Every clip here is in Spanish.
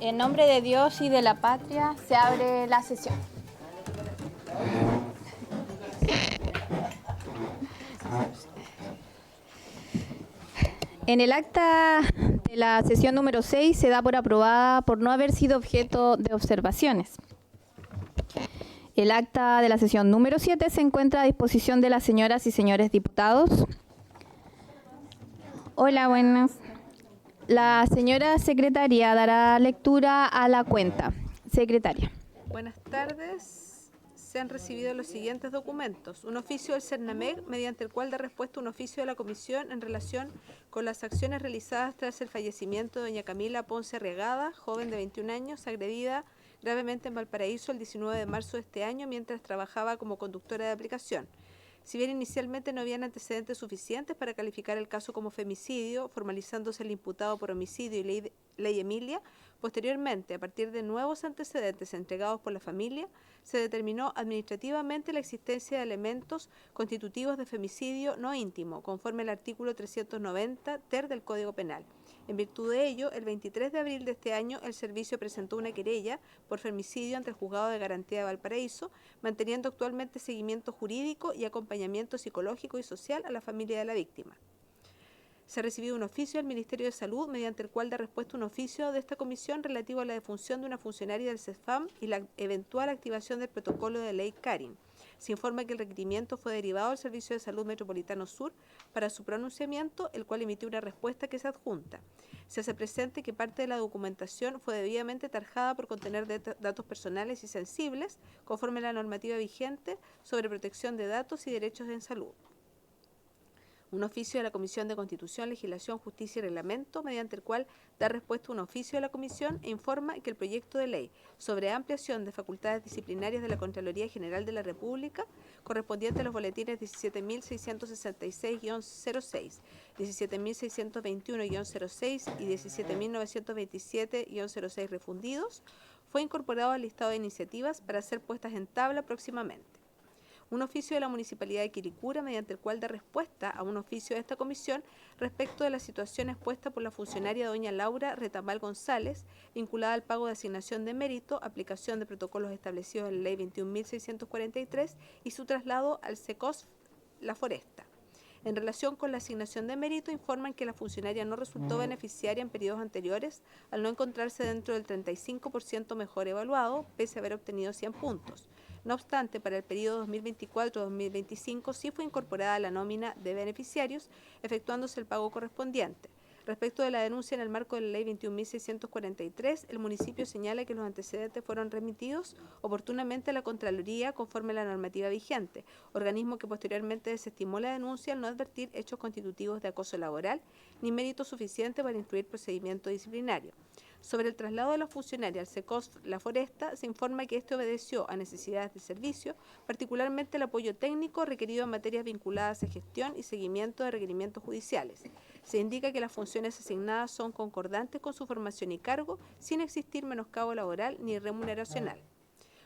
En nombre de Dios y de la patria, se abre la sesión. En el acta de la sesión número 6 se da por aprobada por no haber sido objeto de observaciones. El acta de la sesión número 7 se encuentra a disposición de las señoras y señores diputados. Hola, buenas. La señora secretaria dará lectura a la cuenta. Secretaria. Buenas tardes. Se han recibido los siguientes documentos. Un oficio del CERNAMEC, mediante el cual da respuesta un oficio de la Comisión en relación con las acciones realizadas tras el fallecimiento de doña Camila Ponce Arriagada, joven de 21 años, agredida gravemente en Valparaíso el 19 de marzo de este año mientras trabajaba como conductora de aplicación. Si bien inicialmente no habían antecedentes suficientes para calificar el caso como femicidio, formalizándose el imputado por homicidio y ley Emilia, posteriormente, a partir de nuevos antecedentes entregados por la familia, se determinó administrativamente la existencia de elementos constitutivos de femicidio no íntimo, conforme al artículo 390 ter del Código Penal. En virtud de ello, el 23 de abril de este año, el servicio presentó una querella por femicidio ante el Juzgado de Garantía de Valparaíso, manteniendo actualmente seguimiento jurídico y acompañamiento psicológico y social a la familia de la víctima. Se ha recibido un oficio del Ministerio de Salud, mediante el cual da respuesta un oficio de esta comisión relativo a la defunción de una funcionaria del CESFAM y la eventual activación del protocolo de ley Karin. Se informa que el requerimiento fue derivado al Servicio de Salud Metropolitano Sur para su pronunciamiento, el cual emitió una respuesta que se adjunta. Se hace presente que parte de la documentación fue debidamente tarjada por contener datos personales y sensibles, conforme a la normativa vigente sobre protección de datos y derechos en salud. Un oficio de la Comisión de Constitución, Legislación, Justicia y Reglamento, mediante el cual da respuesta un oficio de la Comisión e informa que el proyecto de ley sobre ampliación de facultades disciplinarias de la Contraloría General de la República, correspondiente a los boletines 17.666-06, 17.621-06 y 17.927-06 refundidos, fue incorporado al listado de iniciativas para ser puestas en tabla próximamente. Un oficio de la Municipalidad de Quilicura, mediante el cual da respuesta a un oficio de esta comisión respecto de la situación expuesta por la funcionaria doña Laura Retamal González, vinculada al pago de asignación de mérito, aplicación de protocolos establecidos en la Ley 21.643 y su traslado al SECOSF La Foresta. En relación con la asignación de mérito, informan que la funcionaria no resultó beneficiaria en periodos anteriores al no encontrarse dentro del 35% mejor evaluado, pese a haber obtenido 100 puntos. No obstante, para el periodo 2024-2025 sí fue incorporada la nómina de beneficiarios, efectuándose el pago correspondiente. Respecto de la denuncia en el marco de la Ley 21.643, el municipio señala que los antecedentes fueron remitidos oportunamente a la Contraloría conforme a la normativa vigente, organismo que posteriormente desestimó la denuncia al no advertir hechos constitutivos de acoso laboral ni mérito suficiente para instruir procedimiento disciplinario. Sobre el traslado de los funcionarios al SECOSF La Foresta, se informa que este obedeció a necesidades de servicio, particularmente el apoyo técnico requerido en materias vinculadas a gestión y seguimiento de requerimientos judiciales. Se indica que las funciones asignadas son concordantes con su formación y cargo, sin existir menoscabo laboral ni remuneracional.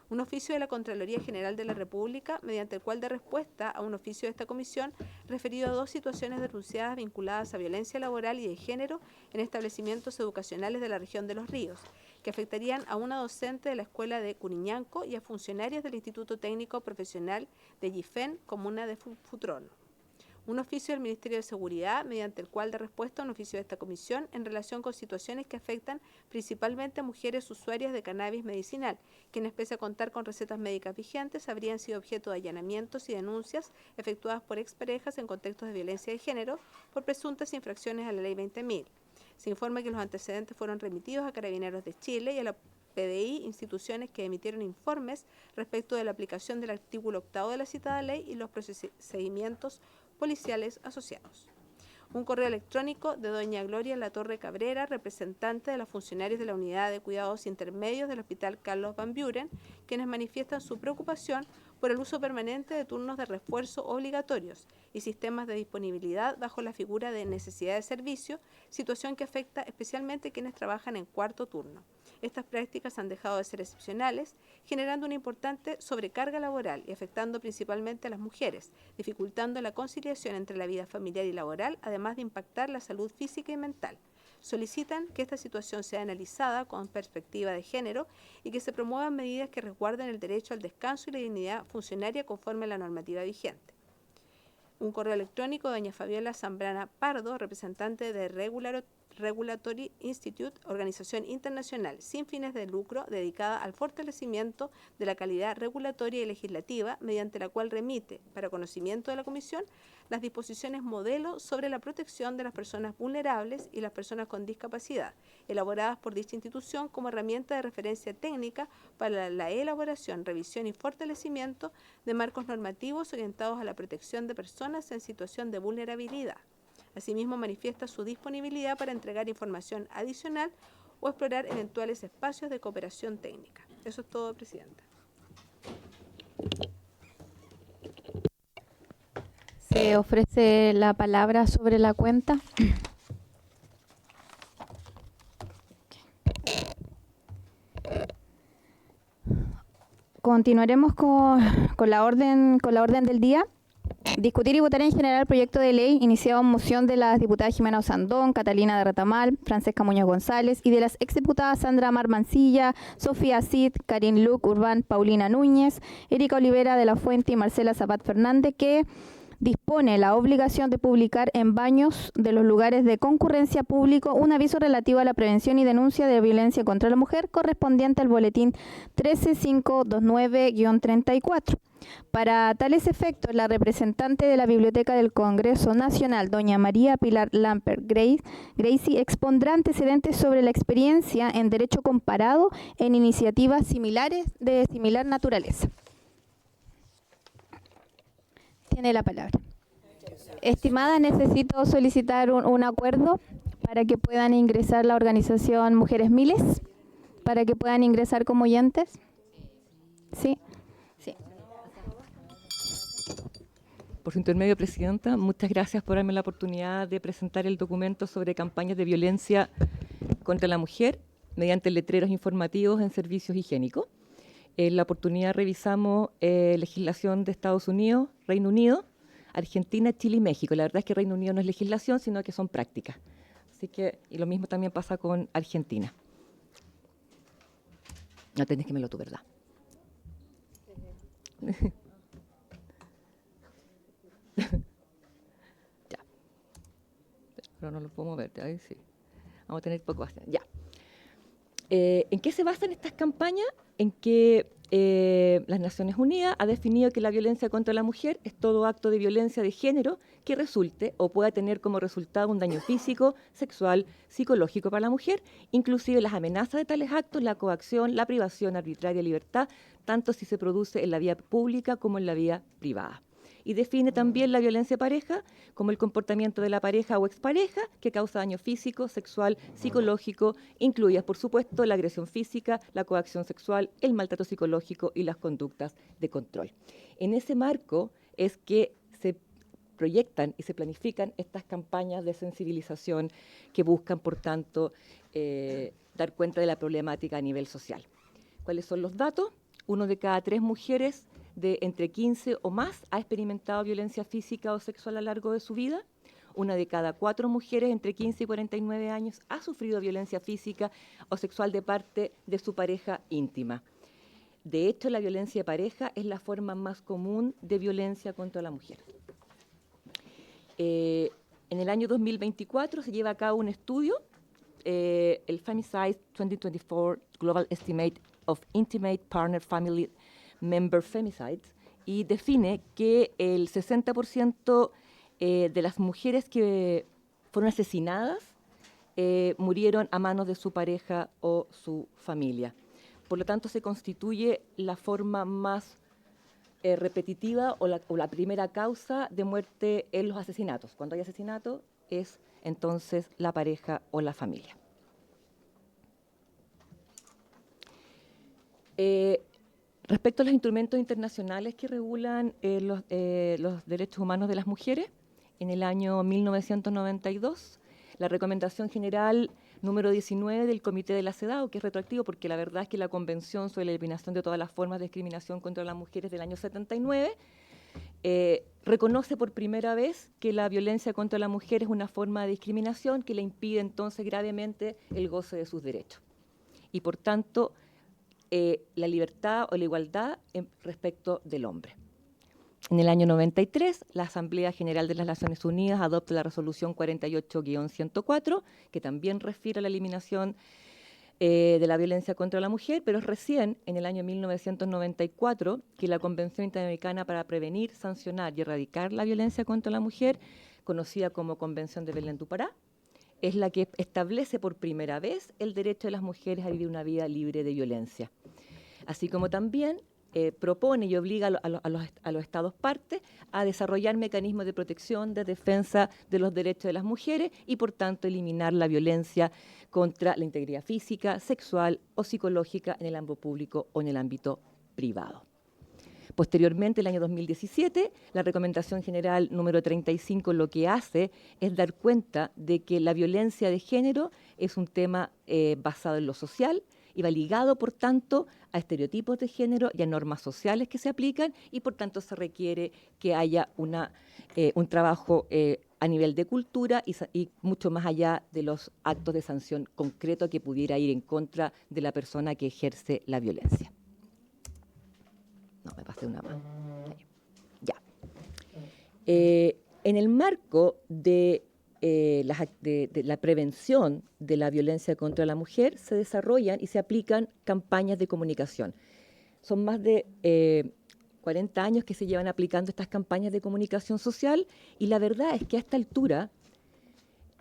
Un oficio de la Contraloría General de la República, mediante el cual da respuesta a un oficio de esta comisión referido a dos situaciones denunciadas vinculadas a violencia laboral y de género en establecimientos educacionales de la región de Los Ríos, que afectarían a una docente de la escuela de Curiñanco y a funcionarias del Instituto Técnico Profesional de Yifén, comuna de Futrono. Un oficio del Ministerio de Seguridad, mediante el cual da respuesta a un oficio de esta comisión en relación con situaciones que afectan principalmente a mujeres usuarias de cannabis medicinal, quienes pese a contar con recetas médicas vigentes, habrían sido objeto de allanamientos y denuncias efectuadas por exparejas en contextos de violencia de género por presuntas infracciones a la Ley 20.000. Se informa que los antecedentes fueron remitidos a Carabineros de Chile y a la PDI, instituciones que emitieron informes respecto de la aplicación del artículo 8 de la citada ley y los procedimientos policiales asociados. Un correo electrónico de doña Gloria Latorre Cabrera, representante de los funcionarios de la Unidad de Cuidados Intermedios del Hospital Carlos Van Buren, quienes manifiestan su preocupación por el uso permanente de turnos de refuerzo obligatorios y sistemas de disponibilidad bajo la figura de necesidad de servicio, situación que afecta especialmente a quienes trabajan en cuarto turno. Estas prácticas han dejado de ser excepcionales, generando una importante sobrecarga laboral y afectando principalmente a las mujeres, dificultando la conciliación entre la vida familiar y laboral, además de impactar la salud física y mental. solicitan que esta situación sea analizada con perspectiva de género y que se promuevan medidas que resguarden el derecho al descanso y la dignidad funcionaria conforme a la normativa vigente. Un correo electrónico de doña Fabiola Zambrana Pardo, representante de Regulatory Institute, organización internacional sin fines de lucro dedicada al fortalecimiento de la calidad regulatoria y legislativa, mediante la cual remite, para conocimiento de la Comisión, las disposiciones modelo sobre la protección de las personas vulnerables y las personas con discapacidad, elaboradas por dicha institución como herramienta de referencia técnica para la elaboración, revisión y fortalecimiento de marcos normativos orientados a la protección de personas en situación de vulnerabilidad. Asimismo, manifiesta su disponibilidad para entregar información adicional o explorar eventuales espacios de cooperación técnica. Eso es todo, Presidenta. Se ofrece la palabra sobre la cuenta. Continuaremos con la orden del día. Discutir y votar en general el proyecto de ley iniciado en moción de las diputadas Jimena Osandón, Catalina de Retamal, Francesca Muñoz González y de las exdiputadas Sandra Mar Mancilla, Sofía Cid, Karin Luc Urbán, Paulina Núñez, Erika Olivera de la Fuente y Marcela Zapat Fernández, que dispone la obligación de publicar en baños de los lugares de concurrencia público un aviso relativo a la prevención y denuncia de violencia contra la mujer correspondiente al boletín 13529-34. Para tales efectos, la representante de la Biblioteca del Congreso Nacional, doña María Pilar Lampert Gracie, expondrá antecedentes sobre la experiencia en derecho comparado en iniciativas similares de similar naturaleza. Tiene la palabra. Estimada, necesito solicitar un acuerdo para que puedan ingresar la organización Mujeres Miles, para que puedan ingresar como oyentes. ¿Sí? Sí. Por su intermedio, Presidenta, muchas gracias por darme la oportunidad de presentar el documento sobre campañas de violencia contra la mujer mediante letreros informativos en servicios higiénicos. En la oportunidad revisamos legislación de Estados Unidos, Reino Unido, Argentina, Chile y México. La verdad es que Reino Unido no es legislación, sino que son prácticas. Así que, y lo mismo también pasa con Argentina. No tenés que me lo tú, ¿verdad? Ya. Pero no lo puedo mover, ahí sí. Vamos a tener poco más. Ya. ¿En qué se basan estas campañas? En que las Naciones Unidas ha definido que la violencia contra la mujer es todo acto de violencia de género que resulte o pueda tener como resultado un daño físico, sexual, psicológico para la mujer, inclusive las amenazas de tales actos, la coacción, la privación arbitraria de libertad, tanto si se produce en la vía pública como en la vía privada. Y define también la violencia de pareja como el comportamiento de la pareja o expareja que causa daño físico, sexual, psicológico, incluidas, por supuesto, la agresión física, la coacción sexual, el maltrato psicológico y las conductas de control. En ese marco es que se proyectan y se planifican estas campañas de sensibilización que buscan, por tanto, dar cuenta de la problemática a nivel social. ¿Cuáles son los datos? 1 de cada 3 mujeres de entre 15 o más ha experimentado violencia física o sexual a lo largo de su vida. 1 de cada 4 mujeres entre 15 y 49 años ha sufrido violencia física o sexual de parte de su pareja íntima. De hecho, la violencia de pareja es la forma más común de violencia contra la mujer. En el año 2024 se lleva a cabo un estudio, el Femicide 2024 Global Estimate of Intimate Partner Family Member Femicides, y define que el 60% de las mujeres que fueron asesinadas murieron a manos de su pareja o su familia. Por lo tanto, se constituye la forma más repetitiva o la primera causa de muerte en los asesinatos. Cuando hay asesinato es entonces la pareja o la familia. Respecto a los instrumentos internacionales que regulan los derechos humanos de las mujeres, en el año 1992, la Recomendación General número 19 del Comité de la CEDAW, que es retroactivo porque la verdad es que la Convención sobre la Eliminación de todas las formas de discriminación contra las mujeres del año 79, reconoce por primera vez que la violencia contra la mujer es una forma de discriminación que le impide entonces gravemente el goce de sus derechos. Y por tanto, la libertad o la igualdad respecto del hombre. En el año 93, la Asamblea General de las Naciones Unidas adopta la resolución 48-104, que también refiere a la eliminación de la violencia contra la mujer, pero es recién, en el año 1994, que la Convención Interamericana para Prevenir, Sancionar y Erradicar la Violencia contra la Mujer, conocida como Convención de Belén du Pará, es la que establece por primera vez el derecho de las mujeres a vivir una vida libre de violencia. Así como también propone y obliga a los Estados partes a desarrollar mecanismos de protección, de defensa de los derechos de las mujeres y, por tanto, eliminar la violencia contra la integridad física, sexual o psicológica en el ámbito público o en el ámbito privado. Posteriormente, el año 2017, la Recomendación General número 35 lo que hace es dar cuenta de que la violencia de género es un tema basado en lo social y va ligado, por tanto, a estereotipos de género y a normas sociales que se aplican y, por tanto, se requiere que haya un trabajo a nivel de cultura y mucho más allá de los actos de sanción concreto que pudiera ir en contra de la persona que ejerce la violencia. No, me pasé una más. Ya. En el marco de la prevención de la violencia contra la mujer, se desarrollan y se aplican campañas de comunicación. Son más de 40 años que se llevan aplicando estas campañas de comunicación social y la verdad es que a esta altura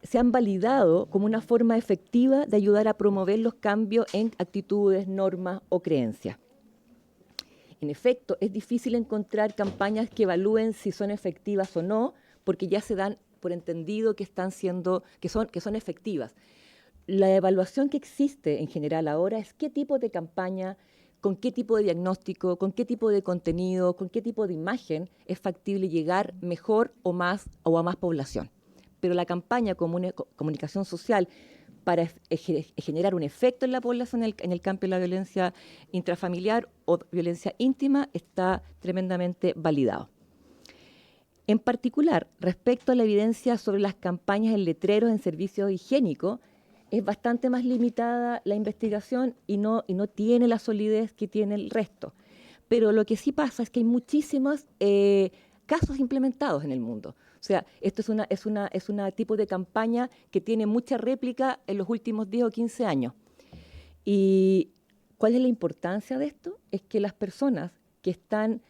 se han validado como una forma efectiva de ayudar a promover los cambios en actitudes, normas o creencias. En efecto, es difícil encontrar campañas que evalúen si son efectivas o no, porque ya se dan por entendido que son efectivas. La evaluación que existe en general ahora es qué tipo de campaña, con qué tipo de diagnóstico, con qué tipo de contenido, con qué tipo de imagen es factible llegar mejor o a más población. Pero la campaña como una comunicación social para generar un efecto en la población en el campo de la violencia intrafamiliar o violencia íntima está tremendamente validado. En particular, respecto a la evidencia sobre las campañas en letreros en servicios higiénicos, es bastante más limitada la investigación y no tiene la solidez que tiene el resto. Pero lo que sí pasa es que hay muchísimos casos implementados en el mundo. O sea, esto es una tipo de campaña que tiene mucha réplica en los últimos 10 o 15 años. ¿Y cuál es la importancia de esto? Es que las personas que están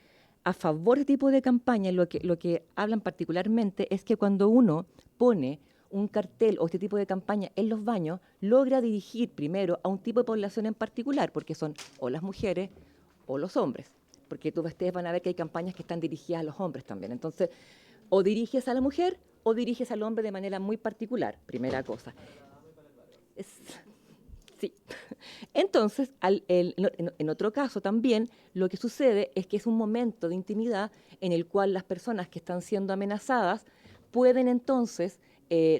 a favor de este tipo de campaña, lo que hablan particularmente es que cuando uno pone un cartel o este tipo de campaña en los baños, logra dirigir primero a un tipo de población en particular, porque son o las mujeres o los hombres, porque ustedes van a ver que hay campañas que están dirigidas a los hombres también. Entonces, o diriges a la mujer o diriges al hombre de manera muy particular, primera cosa. Sí. Entonces, en otro caso también, lo que sucede es que es un momento de intimidad en el cual las personas que están siendo amenazadas pueden entonces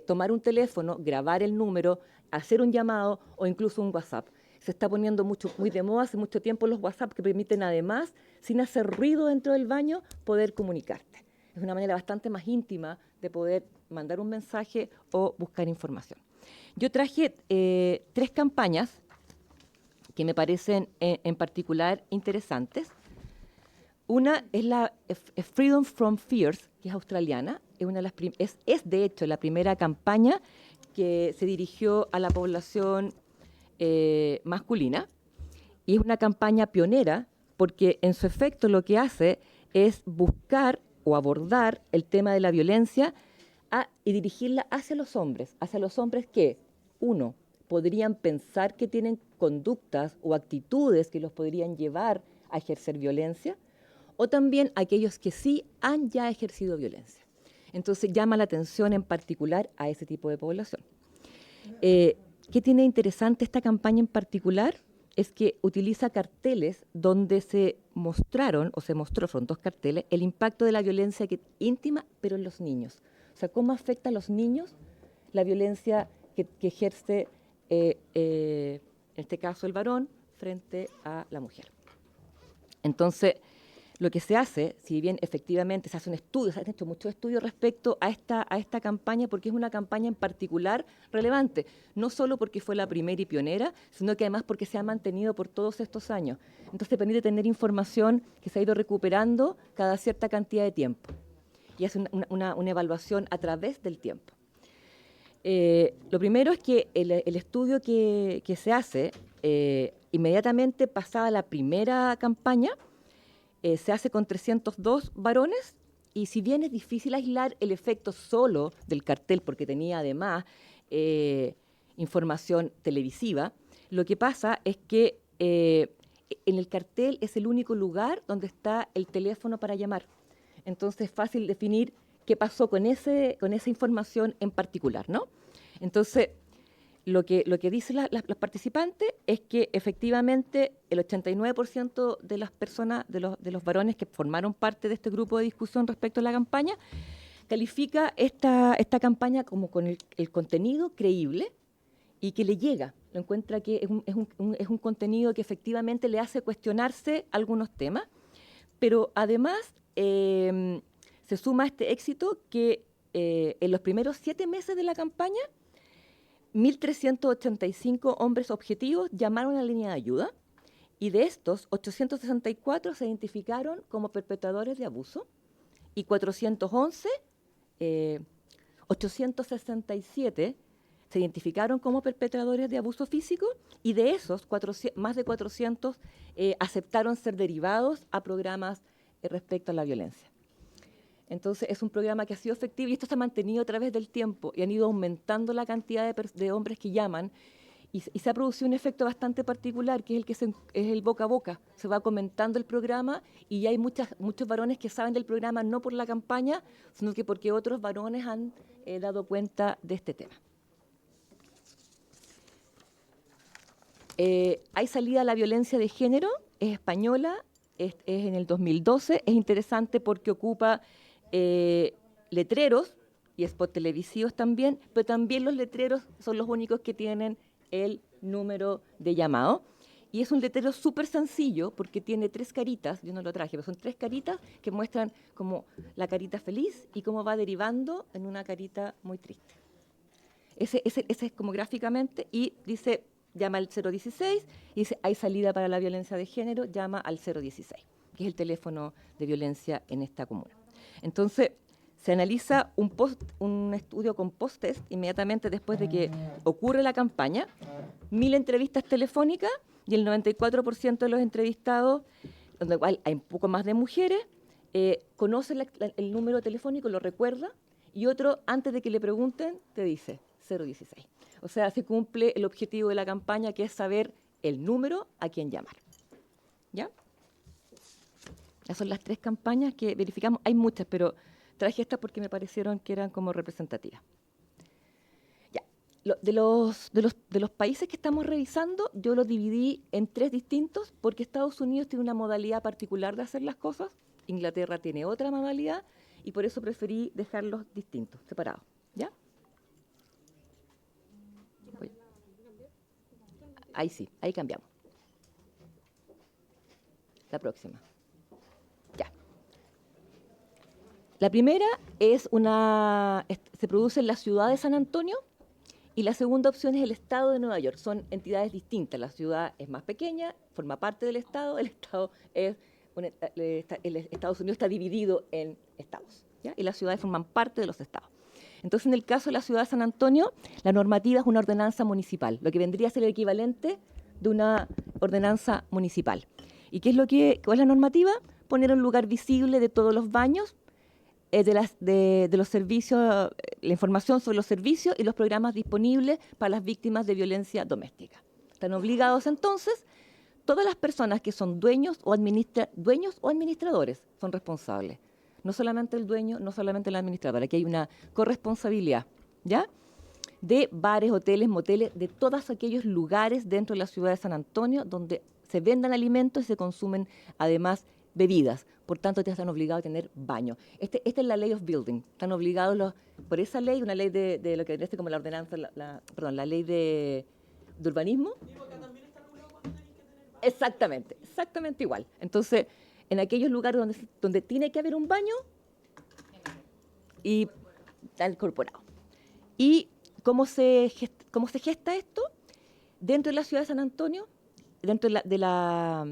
tomar un teléfono, grabar el número, hacer un llamado o incluso un WhatsApp. Se está poniendo muy de moda hace mucho tiempo los WhatsApp que permiten además, sin hacer ruido dentro del baño, poder comunicarte. Es una manera bastante más íntima de poder mandar un mensaje o buscar información. Yo traje 3 campañas que me parecen en particular interesantes. Una es la Freedom from Fears, que es australiana. Es de hecho la primera campaña que se dirigió a la población masculina y es una campaña pionera porque en su efecto lo que hace es buscar o abordar el tema de la violencia y dirigirla hacia los hombres que, uno, podrían pensar que tienen conductas o actitudes que los podrían llevar a ejercer violencia, o también aquellos que sí han ya ejercido violencia. Entonces llama la atención en particular a ese tipo de población. ¿Qué tiene interesante esta campaña en particular? Es que utiliza carteles donde se mostró, fueron 2 carteles, el impacto de la violencia íntima, pero en los niños. O sea, cómo afecta a los niños la violencia que ejerce, en este caso, el varón frente a la mujer. Entonces, lo que se hace, si bien efectivamente se hace un estudio, se han hecho muchos estudios respecto a esta campaña, porque es una campaña en particular relevante, no solo porque fue la primera y pionera, sino que además porque se ha mantenido por todos estos años. Entonces permite tener información que se ha ido recuperando cada cierta cantidad de tiempo y hace una evaluación a través del tiempo. Lo primero es que el estudio que se hace, inmediatamente pasada la primera campaña, se hace con 302 varones, y si bien es difícil aislar el efecto solo del cartel, porque tenía además información televisiva, lo que pasa es que en el cartel es el único lugar donde está el teléfono para llamar. Entonces es fácil definir qué pasó con esa información en particular, ¿no? Entonces, lo que dicen las participantes es que efectivamente el 89% de las personas, de los varones que formaron parte de este grupo de discusión respecto a la campaña, califica esta campaña como con el contenido creíble y que le llega. Lo encuentra que es un contenido que efectivamente le hace cuestionarse algunos temas, pero además se suma a este éxito que en los primeros 7 meses de la campaña, 1.385 hombres objetivos llamaron a la línea de ayuda, y de estos, 864 se identificaron como perpetradores de abuso y 867 se identificaron como perpetradores de abuso físico, y de esos, más de 400 aceptaron ser derivados a programas respecto a la violencia. Entonces, es un programa que ha sido efectivo y esto se ha mantenido a través del tiempo y han ido aumentando la cantidad de hombres que llaman, y se ha producido un efecto bastante particular, que es el boca a boca. Se va comentando el programa y ya hay muchos varones que saben del programa no por la campaña, sino que porque otros varones han dado cuenta de este tema. Hay salida a la violencia de género, es española, es en el 2012, es interesante porque ocupa letreros y spots televisivos también, pero también los letreros son los únicos que tienen el número de llamado. Y es un letrero súper sencillo porque tiene 3 caritas, yo no lo traje, pero son 3 caritas que muestran como la carita feliz y cómo va derivando en una carita muy triste. Ese es como gráficamente, y dice, llama al 016, y dice, hay salida para la violencia de género, llama al 016, que es el teléfono de violencia en esta comuna. Entonces, se analiza un estudio con post-test inmediatamente después de que ocurre la campaña, 1.000 entrevistas telefónicas, y el 94% de los entrevistados, donde igual hay un poco más de mujeres, conoce el número telefónico, lo recuerda, y otro, antes de que le pregunten, te dice 016. O sea, se cumple el objetivo de la campaña, que es saber el número a quien llamar. ¿Ya? Esas son las 3 campañas que verificamos. Hay muchas, pero traje estas porque me parecieron que eran como representativas. Ya. De los países que estamos revisando, yo los dividí en 3 distintos, porque Estados Unidos tiene una modalidad particular de hacer las cosas, Inglaterra tiene otra modalidad, y por eso preferí dejarlos distintos, separados. ¿Ya? Ahí sí, ahí cambiamos. La próxima. Ya. La primera se produce en la ciudad de San Antonio, y la segunda opción es el estado de Nueva York. Son entidades distintas. La ciudad es más pequeña, forma parte del estado. El estado Estados Unidos está dividido en estados, ¿ya? Y las ciudades forman parte de los estados. Entonces, en el caso de la ciudad de San Antonio, la normativa es una ordenanza municipal, lo que vendría a ser el equivalente de una ordenanza municipal. ¿Y cuál es la normativa? Poner un lugar visible de todos los baños, de los servicios, la información sobre los servicios y los programas disponibles para las víctimas de violencia doméstica. Están obligados entonces, todas las personas que son dueños o administradores son responsables. No solamente el dueño, no solamente el administrador. Aquí hay una corresponsabilidad, ¿ya? De bares, hoteles, moteles, de todos aquellos lugares dentro de la ciudad de San Antonio donde se vendan alimentos y se consumen además bebidas. Por tanto, ya están obligados a tener baño. Esta es la ley of building. Están obligados por esa ley, una ley de lo que vendría como la ordenanza, la ley de urbanismo. Exactamente igual. Entonces, en aquellos lugares donde tiene que haber un baño y está incorporado. ¿Y cómo se gesta esto? Dentro de la ciudad de San Antonio, dentro de la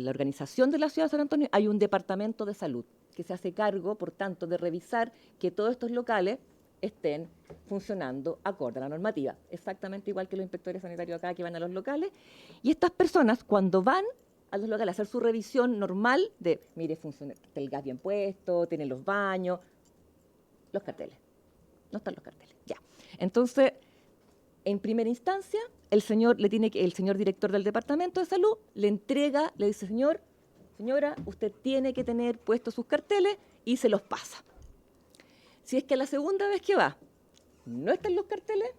organización de la ciudad de San Antonio, hay un departamento de salud que se hace cargo, por tanto, de revisar que todos estos locales estén funcionando acorde a la normativa, exactamente igual que los inspectores sanitarios acá que van a los locales. Y estas personas, cuando van a los locales a hacer su revisión normal de, mire, funciona, está el gas bien puesto, tienen los baños, los carteles. No están los carteles, ya. Entonces, en primera instancia, el señor director del departamento de salud le entrega, le dice, señora, usted tiene que tener puestos sus carteles y se los pasa. Si es que la segunda vez que va no están los carteles,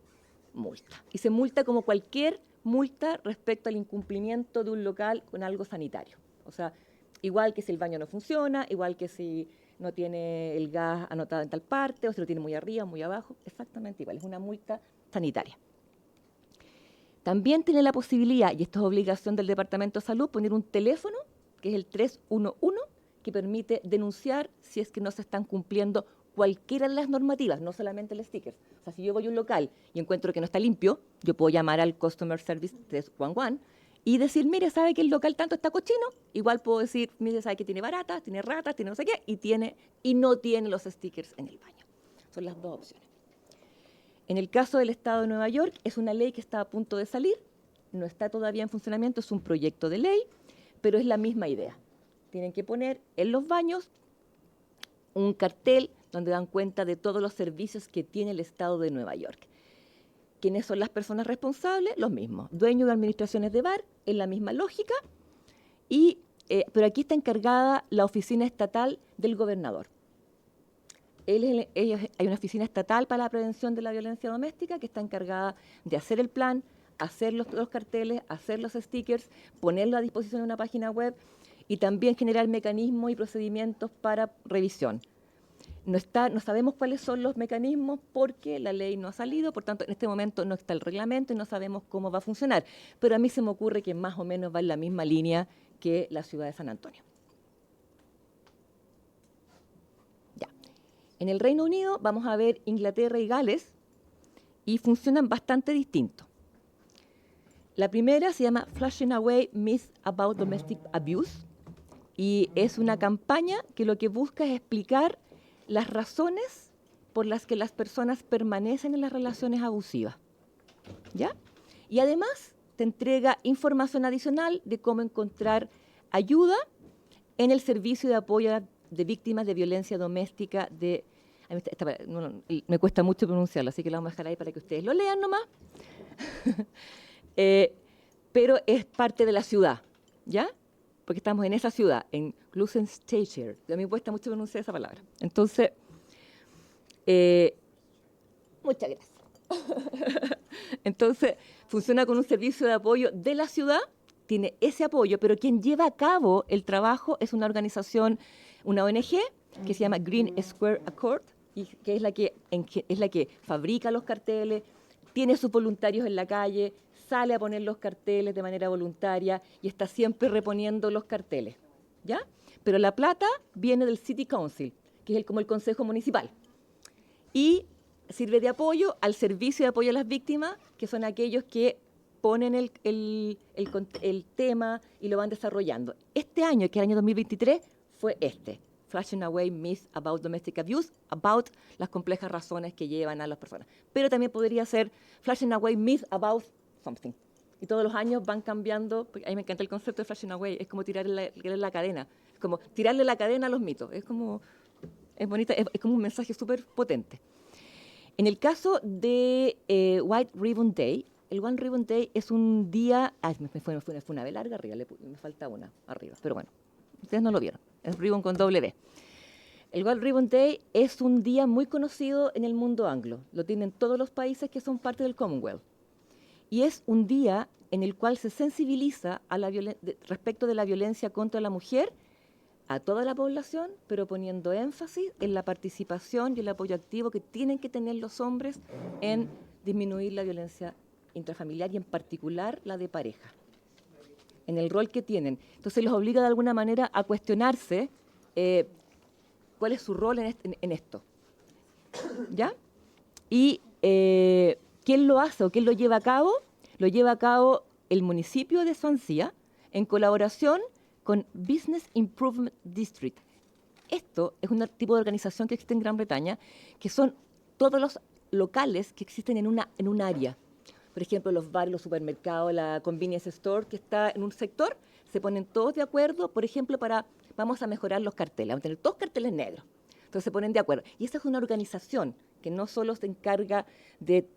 multa. Y se multa como cualquier multa respecto al incumplimiento de un local con algo sanitario. O sea, igual que si el baño no funciona, igual que si no tiene el gas anotado en tal parte, o si lo tiene muy arriba, muy abajo, exactamente igual, es una multa sanitaria. También tiene la posibilidad, y esto es obligación del Departamento de Salud, poner un teléfono, que es el 311, que permite denunciar si es que no se están cumpliendo cualquiera de las normativas, no solamente el sticker. O sea, si yo voy a un local y encuentro que no está limpio, yo puedo llamar al Customer Service 311 y decir, mire, ¿sabe que el local tanto está cochino? Igual puedo decir, mire, ¿sabe que tiene baratas, tiene ratas, tiene no sé qué? Y no tiene los stickers en el baño. Son las dos opciones. En el caso del Estado de Nueva York, es una ley que está a punto de salir, no está todavía en funcionamiento, es un proyecto de ley, pero es la misma idea. Tienen que poner en los baños un cartel donde dan cuenta de todos los servicios que tiene el Estado de Nueva York. ¿Quiénes son las personas responsables? Los mismos. Dueños de administraciones de bar, es la misma lógica, pero aquí está encargada la oficina estatal del gobernador. Hay una oficina estatal para la prevención de la violencia doméstica que está encargada de hacer el plan, hacer los carteles, hacer los stickers, ponerlo a disposición en una página web y también generar mecanismos y procedimientos para revisión. No sabemos cuáles son los mecanismos porque la ley no ha salido, por tanto, en este momento no está el reglamento y no sabemos cómo va a funcionar. Pero a mí se me ocurre que más o menos va en la misma línea que la ciudad de San Antonio. Ya. En el Reino Unido vamos a ver Inglaterra y Gales y funcionan bastante distintos. La primera se llama Flushing Away Myths About Domestic Abuse y es una campaña que lo que busca es explicar las razones por las que las personas permanecen en las relaciones abusivas, ¿ya? Y además te entrega información adicional de cómo encontrar ayuda en el servicio de apoyo de víctimas de violencia doméstica me cuesta mucho pronunciarlo, así que lo vamos a dejar ahí para que ustedes lo lean nomás. Pero es parte de la ciudad, ¿ya? Porque estamos en esa ciudad, en Gloucestershire. A mí me cuesta mucho pronunciar esa palabra. Entonces, muchas gracias. Entonces, funciona con un servicio de apoyo de la ciudad, tiene ese apoyo, pero quien lleva a cabo el trabajo es una organización, una ONG, que se llama Green Square Accord, y que es la que fabrica los carteles, tiene sus voluntarios en la calle, sale a poner los carteles de manera voluntaria y está siempre reponiendo los carteles, ¿ya? Pero la plata viene del City Council, que es como el Consejo Municipal, y sirve de apoyo al servicio de apoyo a las víctimas, que son aquellos que ponen el tema y lo van desarrollando. Este año, que es el año 2023, fue Flushing Away Myths About Domestic Abuse, about las complejas razones que llevan a las personas. Pero también podría ser Flushing Away Myths About something. Y todos los años van cambiando, porque a mí me encanta el concepto de Flushing Away, es como tirarle la cadena, es como tirarle la cadena a los mitos, es bonita, es como un mensaje súper potente. En el caso de White Ribbon Day, el White Ribbon Day es un día, fue una B larga arriba, me falta una arriba, pero bueno, ustedes no lo vieron, es ribbon con W. El White Ribbon Day es un día muy conocido en el mundo anglo, lo tienen todos los países que son parte del Commonwealth. Y es un día en el cual se sensibiliza respecto de la violencia contra la mujer a toda la población, pero poniendo énfasis en la participación y el apoyo activo que tienen que tener los hombres en disminuir la violencia intrafamiliar y en particular la de pareja. en el rol que tienen. Entonces los obliga de alguna manera a cuestionarse cuál es su rol en esto. ¿Ya? Y ¿quién lo hace o quién lo lleva a cabo? Lo lleva a cabo el municipio de Swansea en colaboración con Business Improvement District. Esto es un tipo de organización que existe en Gran Bretaña, que son todos los locales que existen en un área. Por ejemplo, los bares, los supermercados, la convenience store que está en un sector, se ponen todos de acuerdo, por ejemplo, vamos a mejorar los carteles, vamos a tener todos carteles negros. Entonces se ponen de acuerdo. Y esa es una organización que no solo se encarga de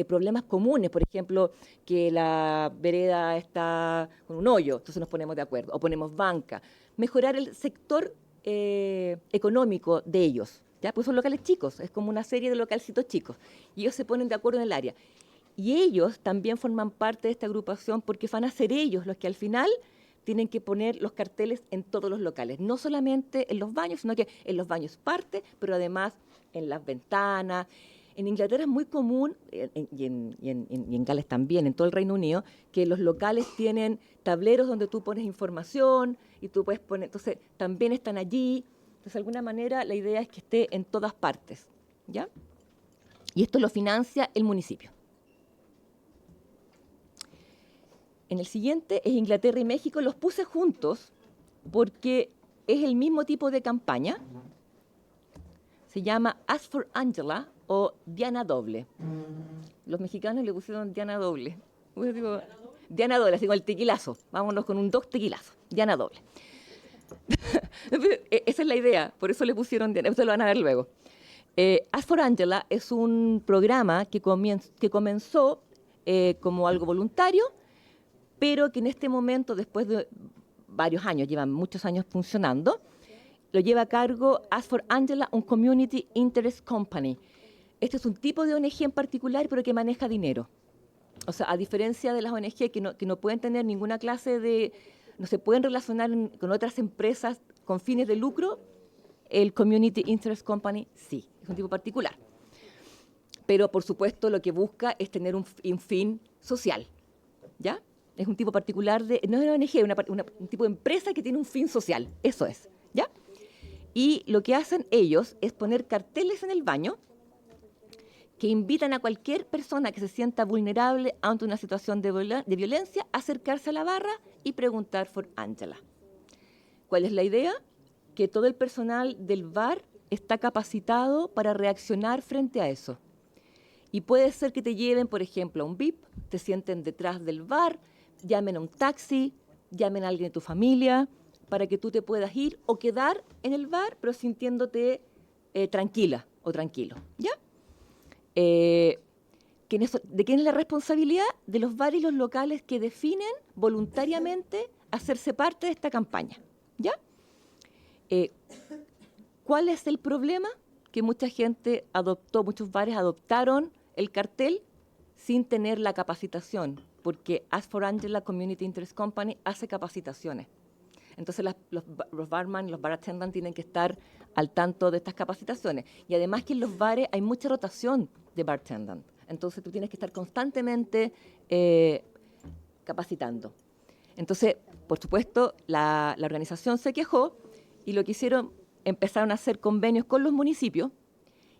problemas comunes, por ejemplo, que la vereda está con un hoyo, entonces nos ponemos de acuerdo, o ponemos banca. Mejorar el sector económico de ellos, ¿ya? Pues son locales chicos, es como una serie de localcitos chicos, y ellos se ponen de acuerdo en el área. Y ellos también forman parte de esta agrupación porque van a ser ellos los que al final tienen que poner los carteles en todos los locales, no solamente en los baños, sino que en los baños parte, pero además en las ventanas. En Inglaterra es muy común, y en Gales también, en todo el Reino Unido, que los locales tienen tableros donde tú pones información y tú puedes poner, entonces también están allí. Entonces, de alguna manera, la idea es que esté en todas partes, ¿ya? Y esto lo financia el municipio. En el siguiente es Inglaterra y México. Los puse juntos porque es el mismo tipo de campaña. Se llama Ask for Angela o Diana Doble. Los mexicanos le pusieron Diana Doble. Yo digo, Diana Doble, así como el tequilazo. Vámonos con un 2 tequilazos. Diana Doble. Esa es la idea, por eso le pusieron Diana. Ustedes lo van a ver luego. Ask for Angela es un programa que comenzó como algo voluntario, pero que en este momento, después de varios años, llevan muchos años funcionando, lo lleva a cargo Ask for Angela, un Community Interest Company. Este es un tipo de ONG en particular, pero que maneja dinero. O sea, a diferencia de las ONG que no pueden tener ninguna clase de... no se pueden relacionar con otras empresas con fines de lucro, el Community Interest Company sí, es un tipo particular. Pero, por supuesto, lo que busca es tener un fin social, ¿ya? Es un tipo particular de... no es una ONG, un tipo de empresa que tiene un fin social, eso es, ¿ya? Y lo que hacen ellos es poner carteles en el baño que invitan a cualquier persona que se sienta vulnerable ante una situación de violencia a acercarse a la barra y preguntar por Angela. ¿Cuál es la idea? Que todo el personal del bar está capacitado para reaccionar frente a eso. Y puede ser que te lleven, por ejemplo, a un VIP, te sienten detrás del bar, llamen a un taxi, llamen a alguien de tu familia, para que tú te puedas ir o quedar en el bar, pero sintiéndote tranquila o tranquilo, ¿ya? ¿De quién es la responsabilidad? De los bares y los locales que definen voluntariamente hacerse parte de esta campaña, ¿ya? ¿Cuál es el problema? Que mucha gente muchos bares adoptaron el cartel sin tener la capacitación, porque Ask for Angela Community Interest Company hace capacitaciones. Entonces los barman y los bar attendants tienen que estar al tanto de estas capacitaciones. Y además que en los bares hay mucha rotación de bartendant. Entonces tú tienes que estar constantemente capacitando. Entonces, por supuesto, la organización se quejó y lo que hicieron, empezaron a hacer convenios con los municipios.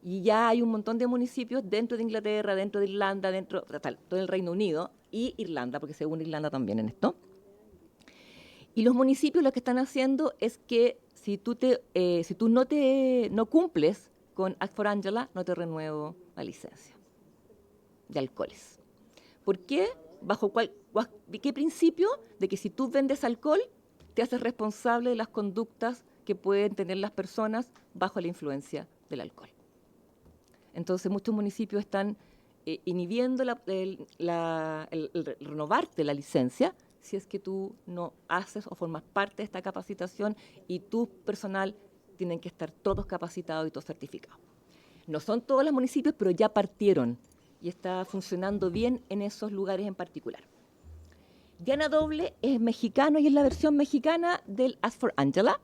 Y ya hay un montón de municipios dentro de Inglaterra, dentro de Irlanda, dentro de todo el Reino Unido y Irlanda, porque se une Irlanda también en esto. Y los municipios lo que están haciendo es que si tú no cumples con Ask for Angela, no te renuevo la licencia de alcoholes. ¿Por qué? ¿Bajo qué principio? De que si tú vendes alcohol, te haces responsable de las conductas que pueden tener las personas bajo la influencia del alcohol. Entonces, muchos municipios están inhibiendo el renovarte la licencia si es que tú no haces o formas parte de esta capacitación y tu personal tienen que estar todos capacitados y todos certificados. No son todos los municipios, pero ya partieron y está funcionando bien en esos lugares en particular. Diana Doble es mexicano y es la versión mexicana del Ask for Angela.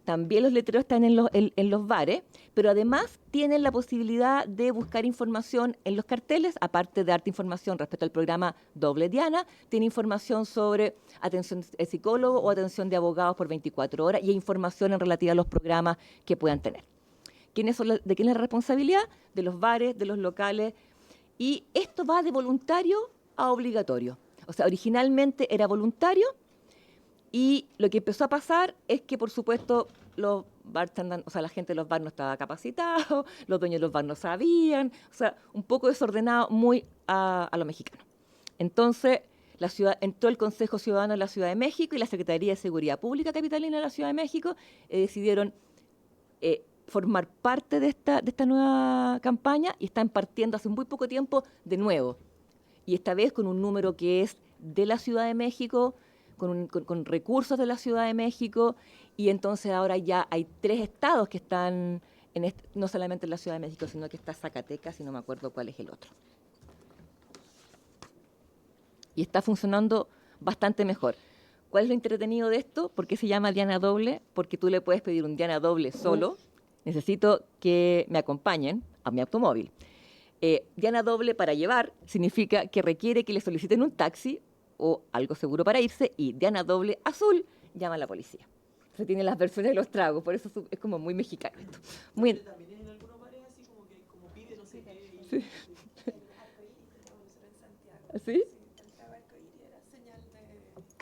también los letreros están en los bares, pero además tienen la posibilidad de buscar información en los carteles, aparte de darte información respecto al programa Doble Diana, tiene información sobre atención de psicólogo o atención de abogados por 24 horas y información en relativa a los programas que puedan tener. ¿De quién es la responsabilidad? De los bares, de los locales, y esto va de voluntario a obligatorio. O sea, originalmente era voluntario, y lo que empezó a pasar es que, por supuesto, los bartenders, o sea, la gente de los bares no estaba capacitada, los dueños de los bares no sabían, o sea, un poco desordenado, muy a lo mexicano. Entonces, entró el Consejo Ciudadano de la Ciudad de México y la Secretaría de Seguridad Pública capitalina de la Ciudad de México decidieron formar parte de esta nueva campaña y están partiendo hace muy poco tiempo de nuevo. Y esta vez con un número que es de la Ciudad de México, con recursos de la Ciudad de México, y entonces ahora ya hay 3 estados que están, no solamente en la Ciudad de México, sino que está Zacatecas, y no me acuerdo cuál es el otro. Y está funcionando bastante mejor. ¿Cuál es lo entretenido de esto? ¿Por qué se llama Diana Doble? Porque tú le puedes pedir un Diana Doble solo. Necesito que me acompañen a mi automóvil. Diana Doble para llevar significa que requiere que le soliciten un taxi o algo seguro para irse, y Diana Doble azul llama a la policía. Se tienen las versiones de los tragos, por eso es como muy mexicano esto. Muy... También en algunos bares así como que como pide no sé qué. Sí. El arcoíris que vamos a hacer en Santiago. ¿Sí? Sí, el arcoíris era señal de alerta.